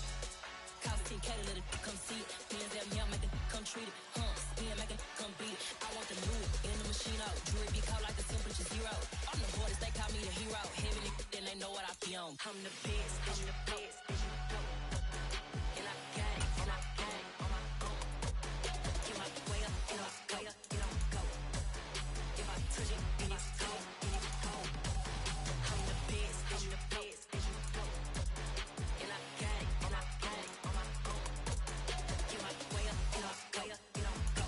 cost 10K to let it come see it. Hands at me, I'll make it come treat it. Spin, make it come beat it. I want the new in the machine out. Jewelry be caught like the temperature zero. I'm the hardest, they call me the hero. Heavy then they know what I be on. I'm the best, I'm the best. And I got it, and I got it on my own. Get my way up, and I go, and I go. If I touch it, then it's cold, then it's cold. I'm the best, I'm the best. And I got it, and I got it on my own. Get my way up, and I go, and I go.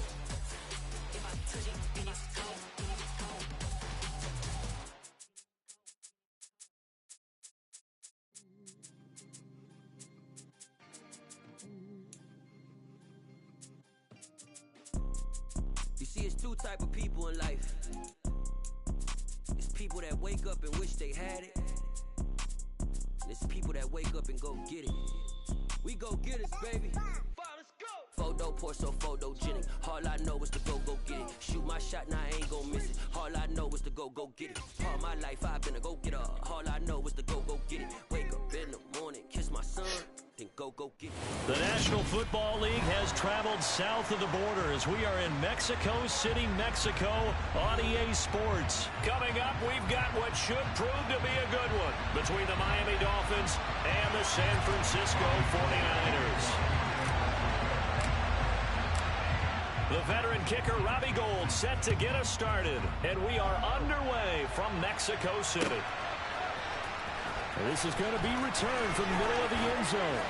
If I touch it, then it's cold, then it's cold. You see, it's two type of people in life. It's people that wake up and wish they had it. And it's people that wake up and go get it. We go get it, baby. Photo pour so photogenic. All I know is to go get it. Shoot my shot, now I ain't gon' miss it. All I know is to go get it. All my life I've been a go-getter. All I know is to go get it. Wake up in the morning, kiss my son, then go get it. The National Football League has traveled south of the border as we are in Mexico City, Mexico on EA Sports. Coming up, we've got what should prove to be a good one between the Miami Dolphins and the San Francisco 49ers. The veteran kicker, Robbie Gould, set to get us started. And we are underway from Mexico City. This is going to be returned from the middle of the end zone.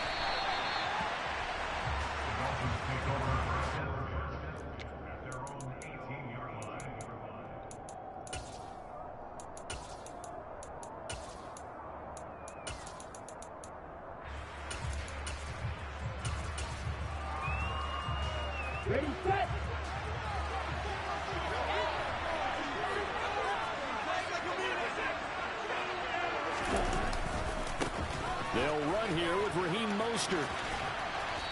Ready, set. They'll run here with Raheem Mostert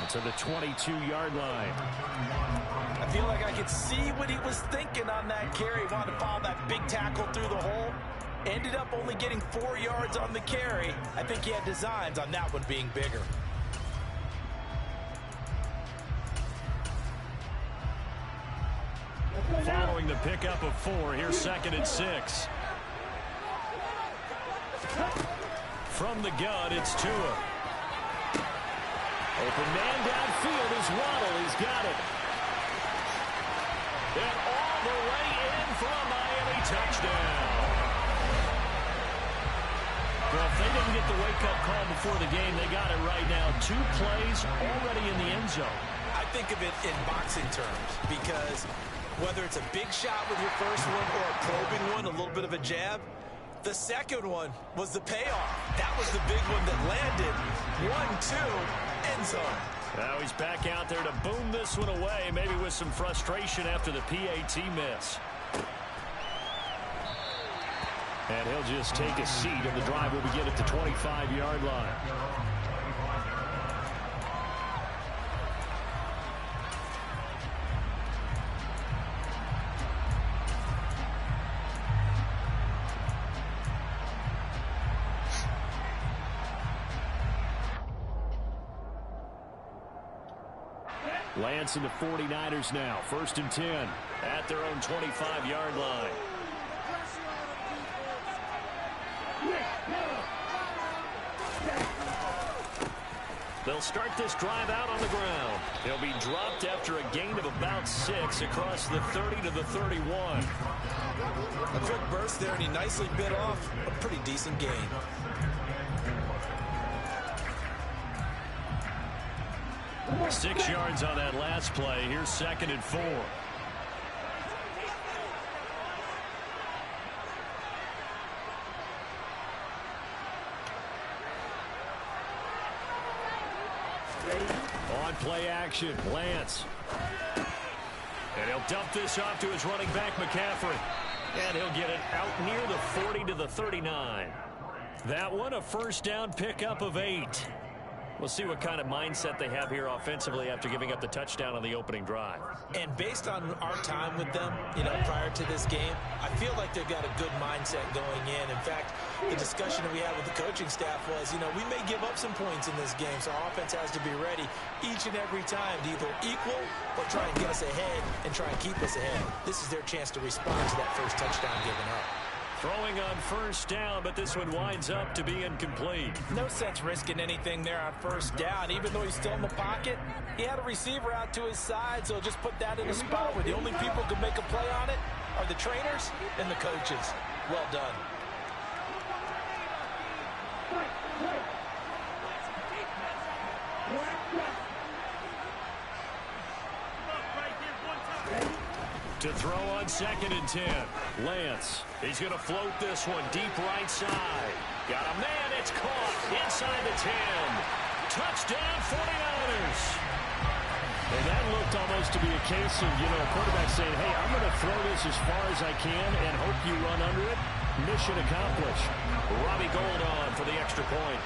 to the 22-yard line. I feel like I could see what he was thinking on that carry. He wanted to follow that big tackle through the hole. Ended up only getting 4 yards on the carry. I think he had designs on that one being bigger. Following the pickup of 4, here's 2nd and 6. From the gun, it's Tua. Open man downfield is Waddle. He's got it. And all the way in for a Miami touchdown. Well, if they didn't get the wake-up call before the game, they got it right now. 2 plays already in the end zone. I think of it in boxing terms because whether it's a big shot with your first one or a probing one, a little bit of a jab, the second one was the payoff. That was the big one that landed. 1-2, end zone. Now he's back out there to boom this one away, maybe with some frustration after the PAT miss. And he'll just take a seat, and the drive will begin at the 25-yard line. Lance and the 49ers now, 1st and 10 at their own 25-yard line. They'll start this drive out on the ground. They'll be dropped after a gain of about 6 across the 30 to the 31. A quick burst there, and he nicely bit off a pretty decent gain. 6 yards on that last play. Here's 2nd and 4. On play action, Lance. And he'll dump this off to his running back, McCaffrey. And he'll get it out near the 40 to the 39. That one, a first down pickup of 8. We'll see what kind of mindset they have here offensively after giving up the touchdown on the opening drive. And based on our time with them, prior to this game, I feel like they've got a good mindset going in. In fact, the discussion that we had with the coaching staff was, we may give up some points in this game, so our offense has to be ready each and every time to either equal or try and get us ahead and try and keep us ahead. This is their chance to respond to that first touchdown given up. Throwing on first down, but this one winds up to be incomplete. No sense risking anything there on first down. Even though he's still in the pocket, he had a receiver out to his side, so just put that in a spot where the only people who can make a play on it are the trainers and the coaches. Well done. To throw on 2nd and 10. Lance. He's going to float this one deep right side. Got a man. It's caught inside the 10. Touchdown 49ers. And that looked almost to be a case of, a quarterback saying, hey, I'm going to throw this as far as I can and hope you run under it. Mission accomplished. Robbie Gould on for the extra point.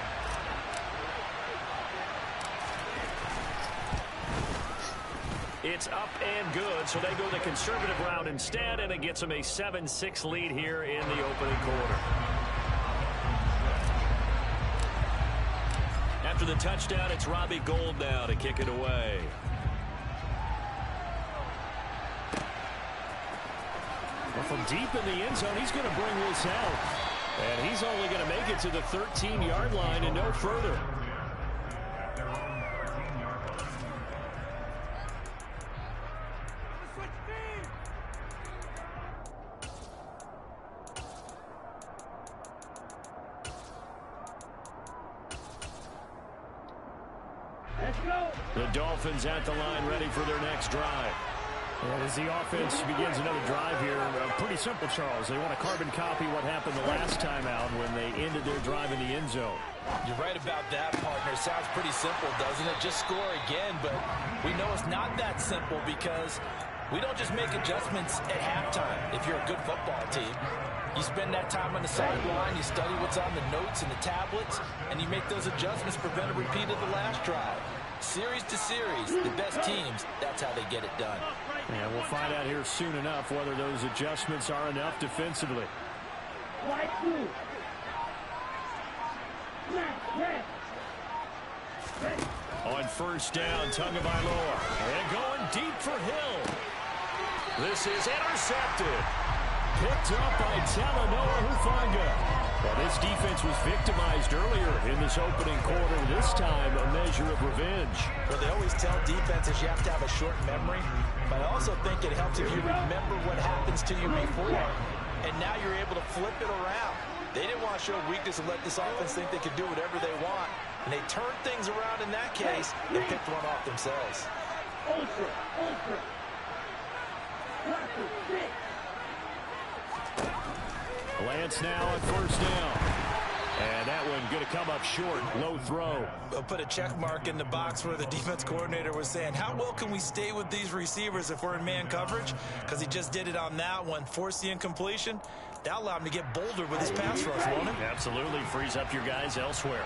It's up and good, so they go the conservative route instead, and it gets them a 7-6 lead here in the opening quarter. After the touchdown, it's Robbie Gould now to kick it away. Well, from deep in the end zone, he's going to bring this out. And he's only going to make it to the 13-yard line and no further. The Dolphins at the line, ready for their next drive. And as the offense begins another drive here, pretty simple, Charles. They want to carbon copy what happened the last time out when they ended their drive in the end zone. You're right about that, partner. Sounds pretty simple, doesn't it? Just score again, but we know it's not that simple because we don't just make adjustments at halftime if you're a good football team. You spend that time on the sideline, you study what's on the notes and the tablets, and you make those adjustments to prevent a repeat of the last drive. Series to series, the best teams, that's how they get it done. And we'll find out here soon enough whether those adjustments are enough defensively. On first down, Tagovailoa. And going deep for Hill. This is intercepted. Picked up by Talanoa Hufanga. Well, this defense was victimized earlier in this opening quarter. This time, a measure of revenge. Well, they always tell defenses you have to have a short memory, but I also think it helps if you remember what happens to you before, and now you're able to flip it around. They didn't want to show weakness and let this offense think they could do whatever they want, and they turned things around in that case and picked one off themselves. Lance now on first down. And that one going to come up short. Low throw. I'll put a check mark in the box where the defense coordinator was saying, how well can we stay with these receivers if we're in man coverage? Because he just did it on that one. Force the incompletion. That allowed him to get bolder with his pass rush, won't it? Absolutely. Frees up your guys elsewhere.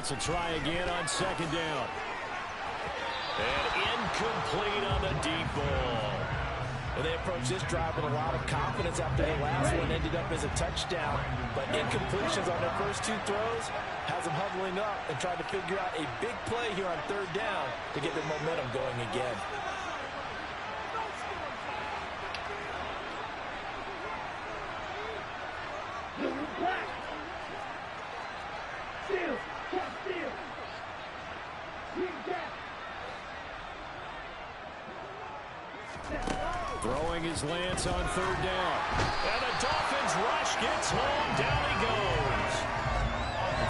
Will try again on second down. And incomplete on the deep ball. Well, they approached this drive with a lot of confidence after the last one ended up as a touchdown. But incompletions on their first two throws has them huddling up and trying to figure out a big play here on third down to get their momentum going again. Back. Throwing his lance on third down. And the Dolphins rush gets home. Down he goes.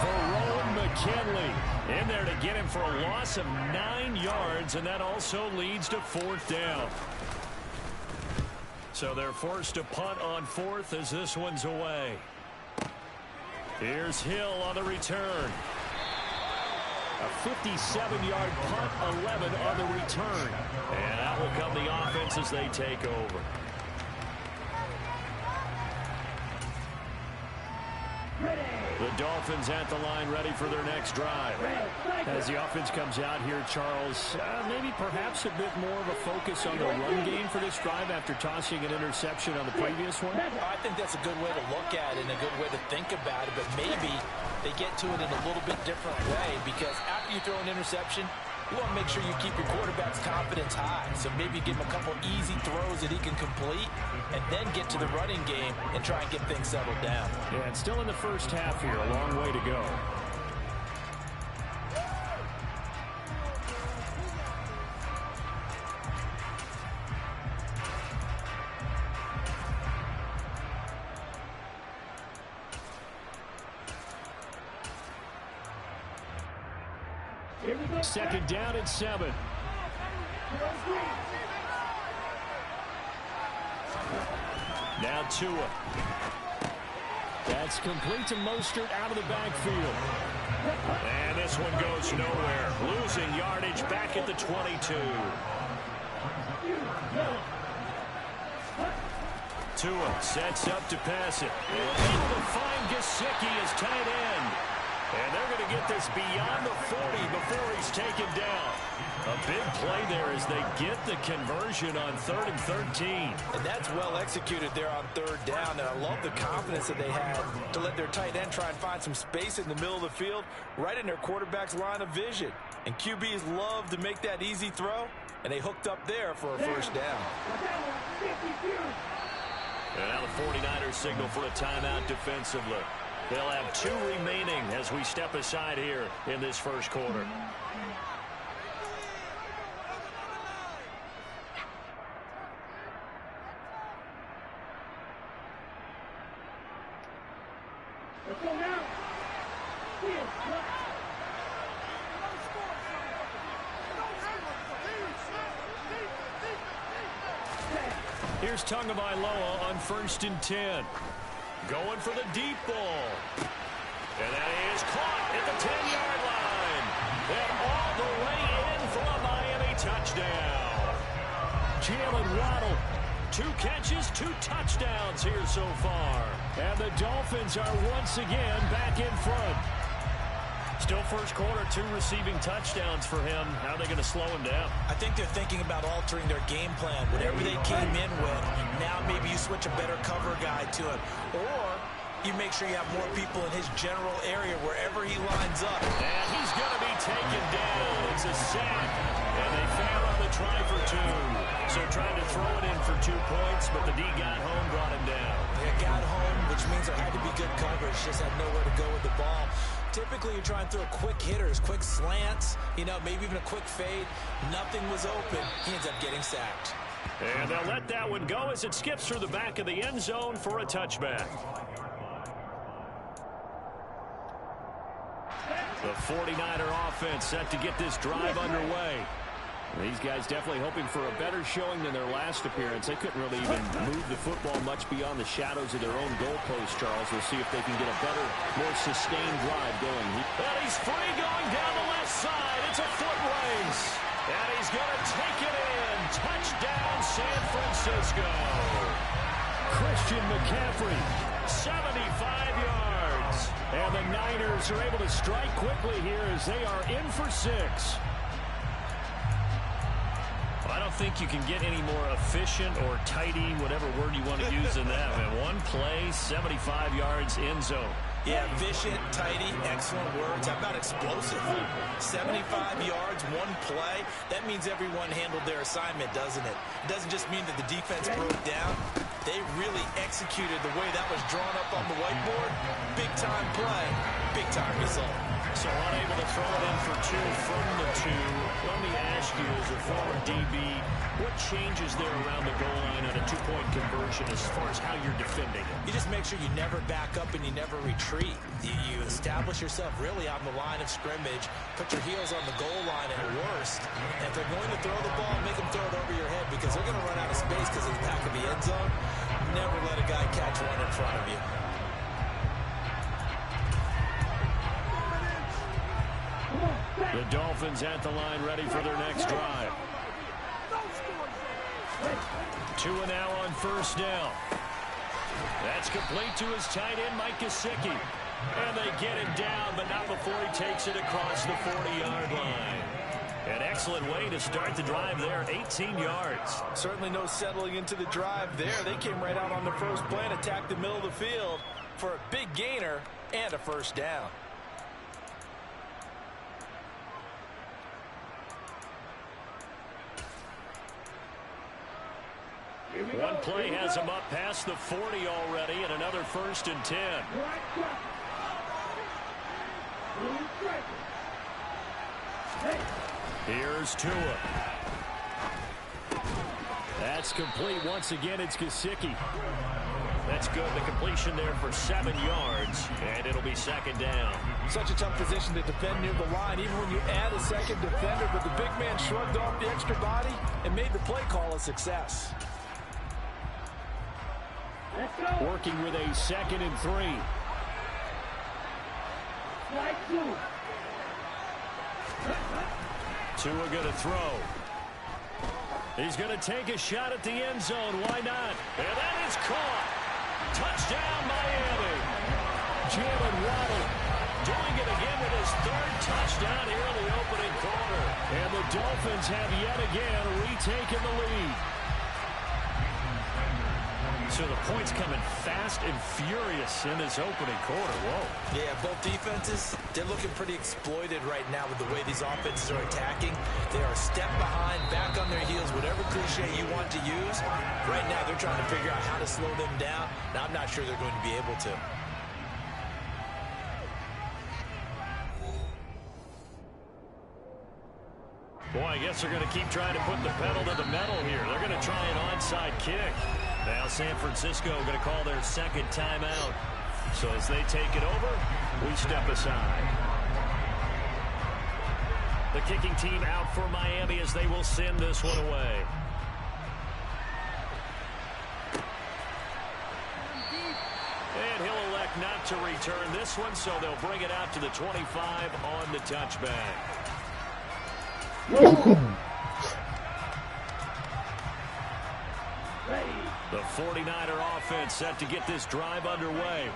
Verone McKinley in there to get him for a loss of 9 yards, and that also leads to fourth down. So they're forced to punt on fourth as this one's away. Here's Hill on the return. A 57-yard punt, 11 on the return. And out will come the offense as they take over. The Dolphins at the line ready for their next drive. As the offense comes out here, Charles, maybe perhaps a bit more of a focus on the run game for this drive after tossing an interception on the previous one? I think that's a good way to look at it and a good way to think about it, but maybe they get to it in a little bit different way, because after you throw an interception, you want to make sure you keep your quarterback's confidence high. So maybe give him a couple easy throws that he can complete and then get to the running game and try and get things settled down. Yeah, and still in the first half here, a long way to go. Second down and 7. Now Tua. That's complete to Mostert out of the backfield. And this one goes nowhere. Losing yardage back at the 22. Tua sets up to pass it. Able to find Gesicki as tight end. And they're going to get this beyond the 40 before he's taken down. A big play there as they get the conversion on 3rd and 13. And that's well executed there on 3rd down. And I love the confidence that they had to let their tight end try and find some space in the middle of the field, right in their quarterback's line of vision. And QBs love to make that easy throw, and they hooked up there for a first down. And now the 49ers signal for a timeout defensively. They'll have 2 remaining as we step aside here in this first quarter. Let's go now. Here's Tagovailoa on 1st and 10. Going for the deep ball. And that is caught at the 10-yard line. And all the way in for a Miami touchdown. Jalen Waddle, 2 catches, 2 touchdowns here so far. And the Dolphins are once again back in front. Still first quarter, 2 receiving touchdowns for him. How are they going to slow him down? I think they're thinking about altering their game plan. Whatever they came in with, now maybe you switch a better cover guy to it. Or you make sure you have more people in his general area wherever he lines up. And he's going to be taken down. It's a sack. And they fail on the try for 2. So trying to throw it in for 2 points, but the D got home, brought him down. They got home, which means there had to be good coverage. Just had nowhere to go with the ball. Typically, you're trying to throw quick hitters, quick slants, maybe even a quick fade. Nothing was open. He ends up getting sacked. And they'll let that one go as it skips through the back of the end zone for a touchback. The 49er offense set to get this drive underway. These guys definitely hoping for a better showing than their last appearance. They couldn't really even move the football much beyond the shadows of their own goalpost, Charles. We'll see if they can get a better, more sustained drive going. And he's free going down the left side. It's a foot race. And he's going to take it in. Touchdown, San Francisco. Christian McCaffrey, 75 yards. And the Niners are able to strike quickly here as they are in for 6. I don't think you can get any more efficient or tidy, whatever word you want to use in that. Man, 1 play, 75 yards, end zone. Yeah, efficient, tidy, excellent words. How about explosive? 75 yards, 1 play. That means everyone handled their assignment, doesn't it? It doesn't just mean that the defense broke down. They really executed the way that was drawn up on the whiteboard. Big-time play, big-time result. So unable to throw it in for two from the two. Let me ask you, as a former DB, what changes there around the goal line on a two-point conversion as far as how you're defending it? You just make sure you never back up and you never retreat. You establish yourself really on the line of scrimmage, put your heels on the goal line at worst. And if they're going to throw the ball, make them throw it over your head because they're going to run out of space because of the back of the end zone. Never let a guy catch one in front of you. The Dolphins at the line, ready for their next drive. Tua now on first down. That's complete to his tight end, Mike Gesicki. And they get him down, but not before he takes it across the 40-yard line. An excellent way to start the drive there, 18 yards. Certainly no settling into the drive there. They came right out on the first play and attacked the middle of the field for a big gainer and a first down. One play has him up past the 40 already, and another 1st and 10. Here's Tua. That's complete. Once again, it's Gesicki. That's good. The completion there for 7 yards, and it'll be 2nd down. Such a tough position to defend near the line, even when you add a second defender, but the big man shrugged off the extra body and made the play call a success. Working with a 2nd and 3. Tua going to throw. He's going to take a shot at the end zone. Why not? And that is caught. Touchdown, Miami. Jalen Waddle doing it again with his 3rd touchdown here in the opening quarter. And the Dolphins have yet again retaken the lead. So the points coming fast and furious in this opening quarter. Whoa. Yeah, both defenses, they're looking pretty exploited right now with the way these offenses are attacking. They are a step behind, back on their heels, whatever cliche you want to use. Right now, they're trying to figure out how to slow them down. Now, I'm not sure they're going to be able to. Boy, I guess they're going to keep trying to put the pedal to the metal here. They're going to try an onside kick. Now San Francisco going to call their 2nd timeout. So as they take it over, we step aside. The kicking team out for Miami as they will send this one away. And he'll elect not to return this one, so they'll bring it out to the 25 on the touchback. The 49er offense set to get this drive underway.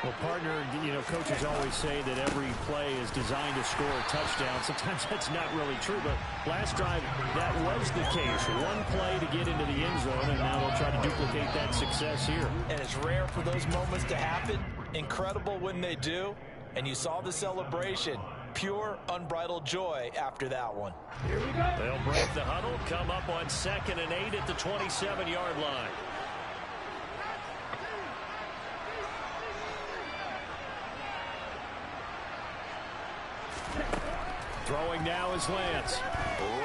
Well, partner, you know, coaches always say that every play is designed to score a touchdown. Sometimes that's not really true, but last drive, that was the case. One play to get into the end zone, and now they'll try to duplicate that success here. And it's rare for those moments to happen. Incredible when they do. And you saw the celebration. Pure, unbridled joy after that one. Here we go. They'll break the huddle, come up on 2nd and 8 at the 27-yard line. Throwing now is Lance.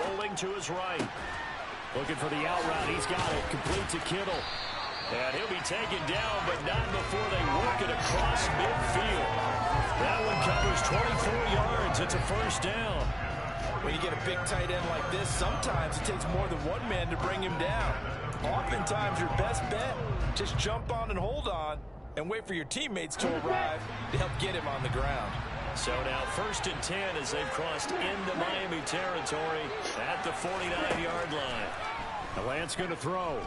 Rolling to his right. Looking for the out route. He's got it. Complete to Kittle. And he'll be taken down, but not before they work it across midfield. That one covers 24 yards. It's a 1st down. When you get a big tight end like this, sometimes it takes more than one man to bring him down. Oftentimes, your best bet, just jump on and hold on and wait for your teammates to arrive to help get him on the ground. So now 1st and 10 as they've crossed into Miami territory at the 49-yard line. Now Lance going to throw.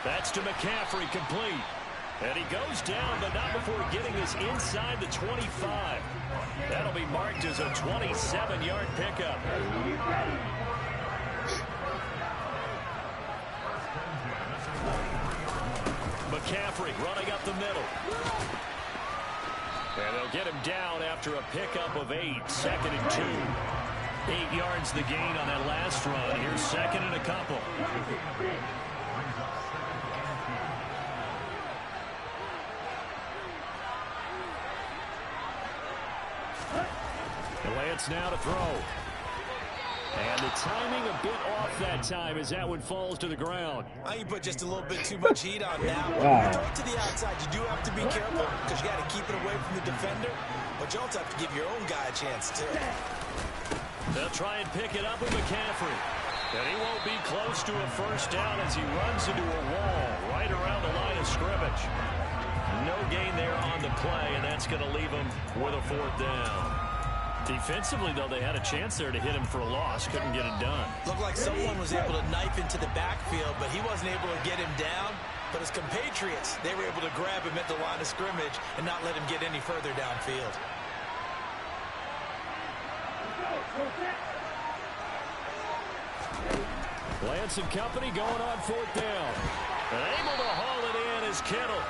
That's to McCaffrey, complete. And he goes down, but not before getting this inside the 25. That'll be marked as a 27-yard pickup. McCaffrey running up the middle. And they'll get him down after a pickup of 8, 2nd and 2. 8 yards the gain on that last run. Here's 2nd and a couple. Lance now to throw. And the timing a bit off that time as that one falls to the ground. You put just a little bit too much heat on that one. Wow. Throw it to the outside. You do have to be careful because you got to keep it away from the defender. But you also have to give your own guy a chance, too. They'll try and pick it up with McCaffrey. And he won't be close to a first down as he runs into a wall right around the line of scrimmage. No gain there on the play, and that's going to leave him with a fourth down. Defensively, though, they had a chance there to hit him for a loss. Couldn't get it done. Looked like someone was able to knife into the backfield, but he wasn't able to get him down. But his compatriots, they were able to grab him at the line of scrimmage and not let him get any further downfield. Lance and company going on fourth down. And able to haul it in is Kittle.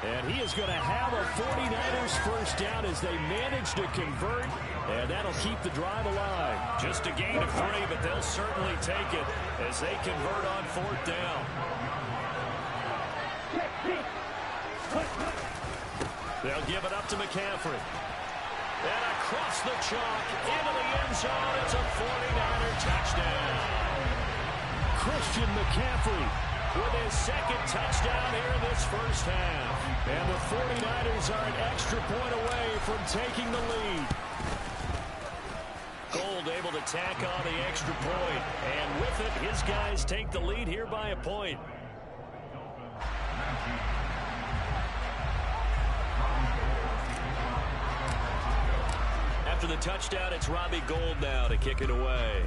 And he is going to have a 49ers first down as they manage to convert. And that'll keep the drive alive. Just a gain of 3, but they'll certainly take it as they convert on fourth down. They'll give it up to McCaffrey. And across the chalk into the end zone. It's a 49er touchdown. Christian McCaffrey with his second touchdown here in this first half. And the 49ers are an extra point away from taking the lead. Gold able to tack on the extra point. And with it, his guys take the lead here by a point. After the touchdown, it's Robbie Gould now to kick it away.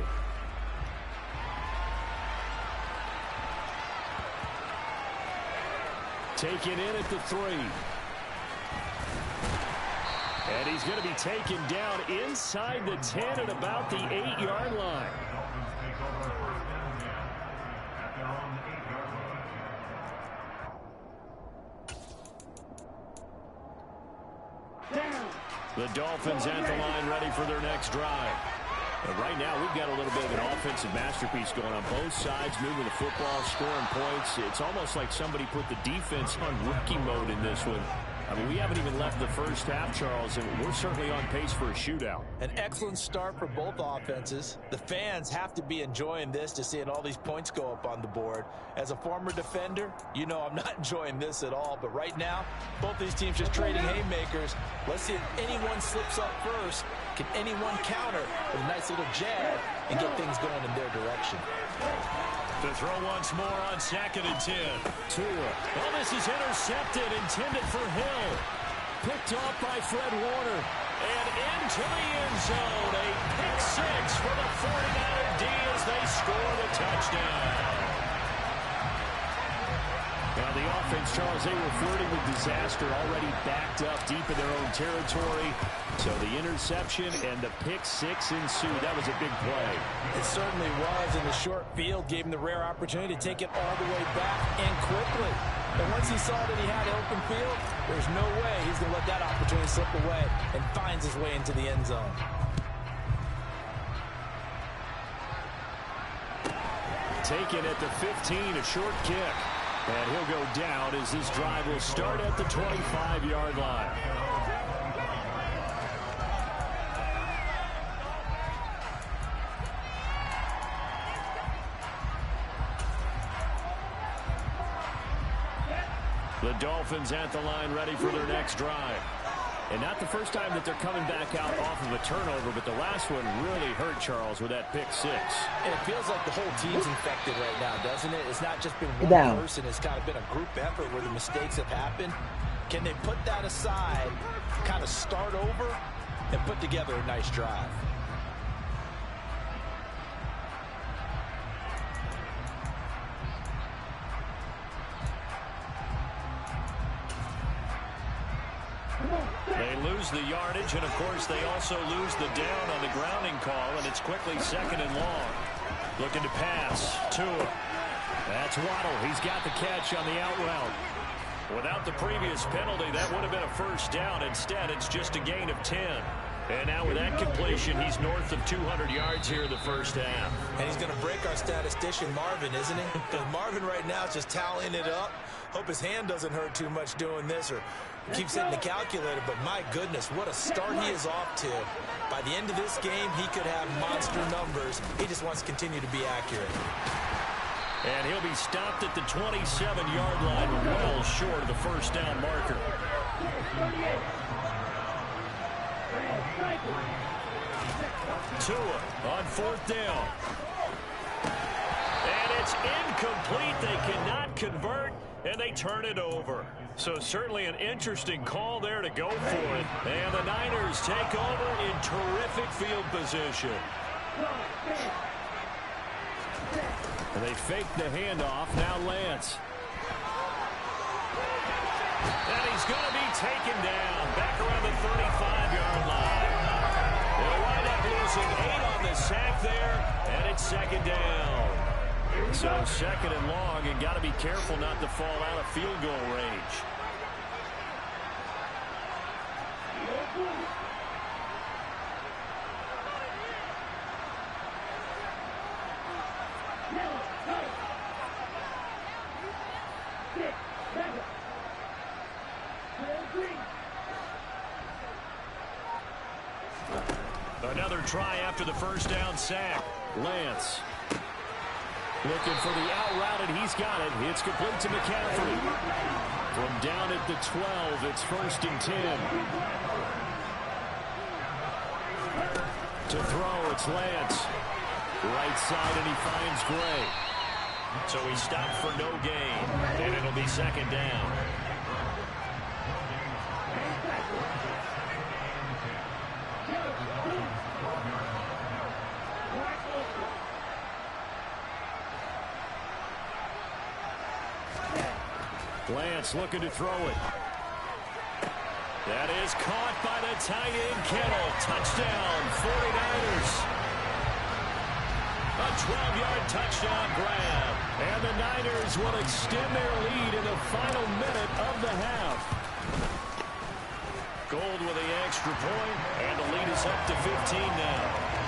Taken in at the 3. And he's going to be taken down inside the 10 at about the 8-yard line. The Dolphins at the line ready for their next drive. And right now, we've got a little bit of an offensive masterpiece going on both sides, moving the football, scoring points. It's almost like somebody put the defense on rookie mode in this one. I mean, we haven't even left the first half, Charles, and we're certainly on pace for a shootout. An excellent start for both offenses. The fans have to be enjoying this to seeing all these points go up on the board. As a former defender, you know I'm not enjoying this at all. But right now, both these teams just trading haymakers. Let's see if anyone slips up first. Can anyone counter with a nice little jab and get things going in their direction? To throw once more on 2nd and 10. Tua. Well, this is intercepted, intended for Hill. Picked off by Fred Warner. And into the end zone. A pick 6 for the 49er D as they score the touchdown. Now the offense, Charles, they were flirting with disaster, already backed up deep in their own territory. So the interception and the pick 6 ensued. That was a big play. It certainly was, and the short field gave him the rare opportunity to take it all the way back and quickly. And once he saw that he had open field, there's no way he's going to let that opportunity slip away, and finds his way into the end zone. Taken at the 15, a short kick. And he'll go down as this drive will start at the 25-yard line. The Dolphins at the line ready for their next drive. And not the first time that they're coming back out off of a turnover, but the last one really hurt Charles with that pick 6. And it feels like the whole team's infected right now, doesn't it? It's not just been one person. It's kind of been a group effort where the mistakes have happened. Can they put that aside, kind of start over, and put together a nice drive? They lose the yardage, and of course they also lose the down on the grounding call, and it's quickly 2nd and long. Looking to pass. Tua. That's Waddle. He's got the catch on the out route. Without the previous penalty, that would have been a first down. Instead, it's just a gain of 10. And now with that completion, he's north of 200 yards here in the first half. And he's going to break our statistician, Marvin, isn't he? Because Marvin right now is just tallying it up. Hope his hand doesn't hurt too much doing this, or Keeps hitting the calculator, but my goodness, what a start he is off to. By the end of this game, he could have monster numbers. He just wants to continue to be accurate. And he'll be stopped at the 27-yard line, well short of the first down marker. Tua on 4th down. And it's incomplete. They cannot convert, and they turn it over. So certainly an interesting call there to go for it. And the Niners take over in terrific field position. And they fake the handoff. Now Lance. And he's going to be taken down back around the 35-yard line. They'll wind up losing 8 on the sack there, and it's 2nd down. So 2nd and long, and got to be careful not to fall out of field goal range. Another try after the first down sack. Lance looking for the out route, and he's got it. It's complete to McCaffrey. From down at the 12, it's 1st and 10. To throw, it's Lance. Right side, and he finds Gray. So he stopped for no gain, and it'll be 2nd down. Lance looking to throw it. That is caught by the tight end, Kittle. Touchdown, 49ers. A 12-yard touchdown grab. And the Niners will extend their lead in the final minute of the half. Gold with the extra point, and the lead is up to 15 now.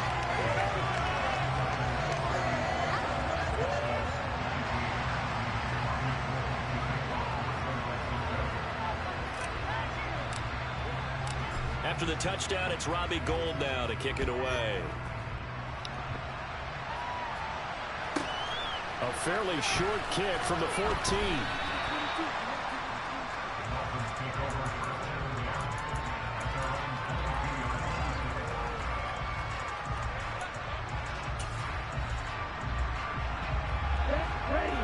After the touchdown, it's Robbie Gould now to kick it away. A fairly short kick from the 14.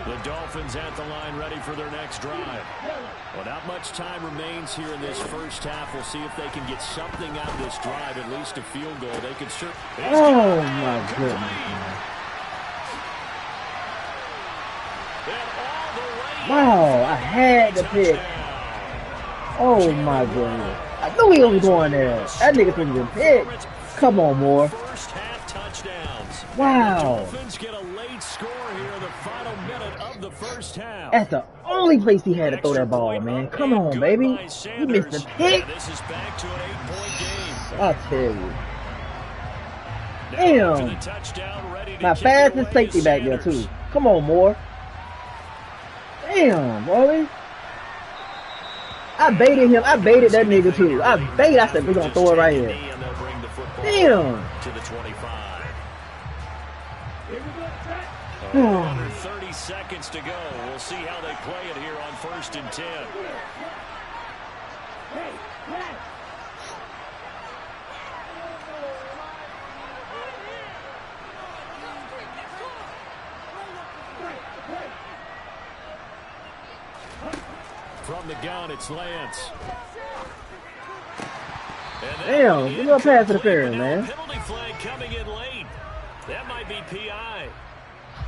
The Dolphins at the line, ready for their next drive. Well, not much time remains here in this first half. We'll see if they can get something out of this drive, at least a field goal. They could certainly. Oh, my goodness. Wow, I had to pick. Oh, my goodness. I knew he was going there. That nigga couldn't get picked. Come on, Moore. First half touchdowns. Wow. The Dolphins get a late score here in the final minute of the first half. That's the only place he had to throw that ball, man. Come on, baby. You missed the pick. This is back to an 8-point game. I'll tell you. Damn. My fastest safety back there, too. Come on, Moore. Damn, boy. I baited him. I baited that nigga, too. I said, we're going to throw it right here. Damn. To the 25. Under 30 seconds to go. We'll see how they play it here on 1st and 10. From the gun, it's Lance. Damn, you gonna pass interference, man. Penalty flag coming in late. That might be PI.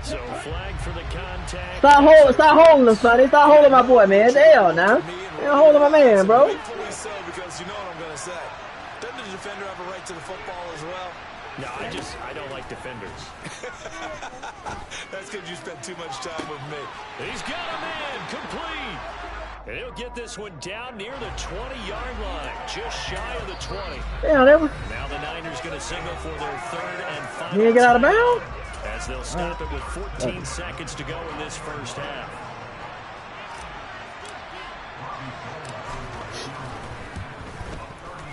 So flag for the contact. Stop holding him, Sonny. Stop holding my boy, man. Damn, now. You're holding my man, bro. Rightfully so, because you know what I'm gonna say. Doesn't the defender have a right to the football as well? No, I don't like defenders. That's because you spent too much time with me. He's got a man, complete. And he'll get this one down near the 20-yard line, just shy of the 20. Damn, that was... Now the Niners going to signal for their 3rd and final. He didn't get out of bounds? As they'll stop it with 14 seconds to go in this first half.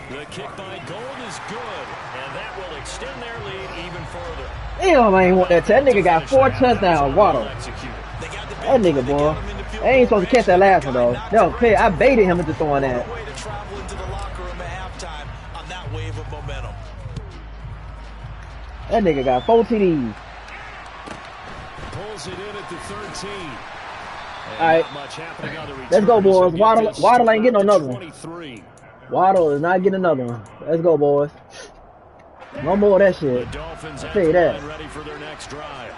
The kick by Gold is good, and that will extend their lead even further. Damn, I ain't want that. That nigga got 4 touchdowns. Waddle. That nigga, boy. I ain't supposed to catch that last one, though. No, okay, I baited him into throwing that. Way to travel into the locker room at halftime on that wave of momentum. That nigga got 4 TDs. Pulls it in at the 13. All right, let's go, boys. Waddle ain't getting another one. Waddle is not getting another one. Let's go, boys. No more of that shit. The Dolphins I'll tell you that. ready for their next drive.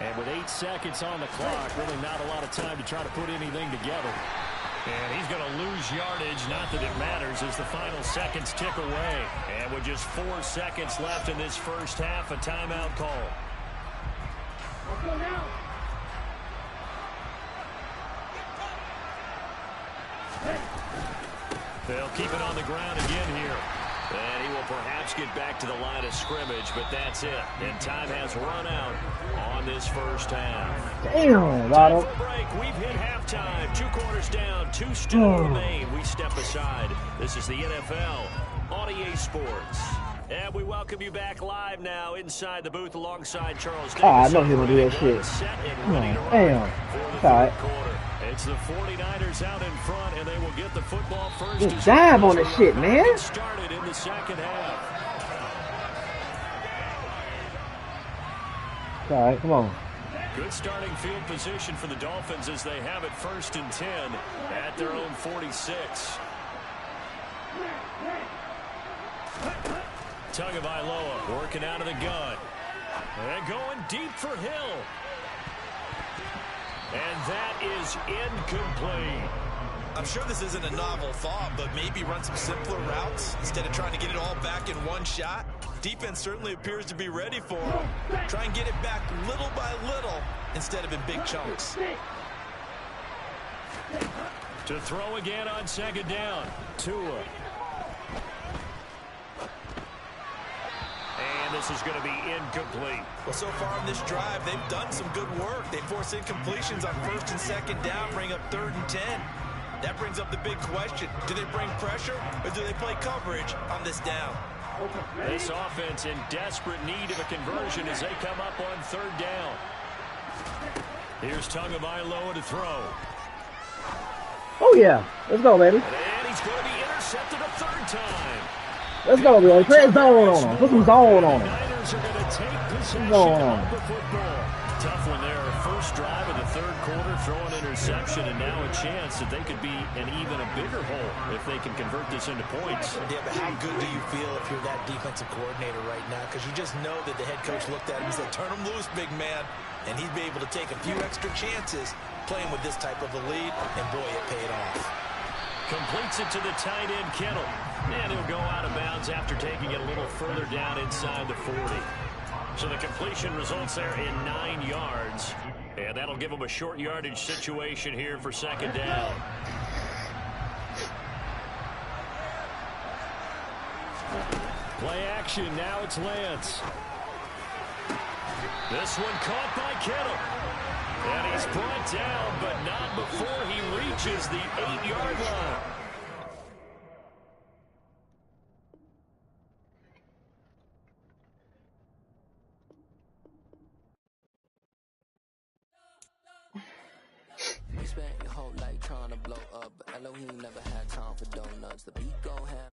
And with 8 seconds on the clock, really not a lot of time to try to put anything together. And he's going to lose yardage, not that it matters, as the final seconds tick away. And with just 4 seconds left in this first half, a timeout call. They'll keep it on the ground again here. And he will perhaps get back to the line of scrimmage, but that's it. And time has run out on this first half. Damn, Waddle. Time for a break. We've hit halftime. 2 quarters down, 2 still remain. We step aside. This is the NFL on EA Sports. And we welcome you back live now inside the booth alongside Charles Davis. Oh, I know he's going to do that shit. Damn. It's all right. It's the 49ers out in front, and they will get the football first. Just dive on this shit, man. Started in the second half. It's all right, come on. Good starting field position for the Dolphins as they have it 1st and 10 at their own 46. Tagovailoa working out of the gun. And going deep for Hill. And that is incomplete. I'm sure this isn't a novel thought, but maybe run some simpler routes instead of trying to get it all back in one shot. Defense certainly appears to be ready for him. Try and get it back little by little instead of in big chunks. To throw again on 2nd down. Tua. And this is going to be incomplete. Well, so far in this drive, they've done some good work. They force incompletions on 1st and 2nd down, bring up 3rd and 10. That brings up the big question. Do they bring pressure or do they play coverage on this down? This offense in desperate need of a conversion as they come up on 3rd down. Here's Tagovailoa to throw. Oh, yeah. Let's go, baby. And he's going to be intercepted a 3rd time. Let's go, bro. Put zone on him. Put some zone on him. Niners are going to take possession on of the football. Tough one there. First drive of the 3rd quarter, throw an interception, and now a chance that they could be in even a bigger hole if they can convert this into points. Yeah, but how good do you feel if you're that defensive coordinator right now? Because you just know that the head coach looked at him and said, turn him loose, big man. And he'd be able to take a few extra chances playing with this type of a lead, and boy, it paid off. Completes it to the tight end, Kittle. And he'll go out of bounds after taking it a little further down inside the 40. So the completion results there in 9 yards. And that'll give them a short yardage situation here for 2nd down. Play action, now it's Lance. This one caught by Kittle. And he's brought down, but not before he reaches the 8-yard line. You spent your whole life trying to blow up, but Elohim never had time for donuts. The beat gon' have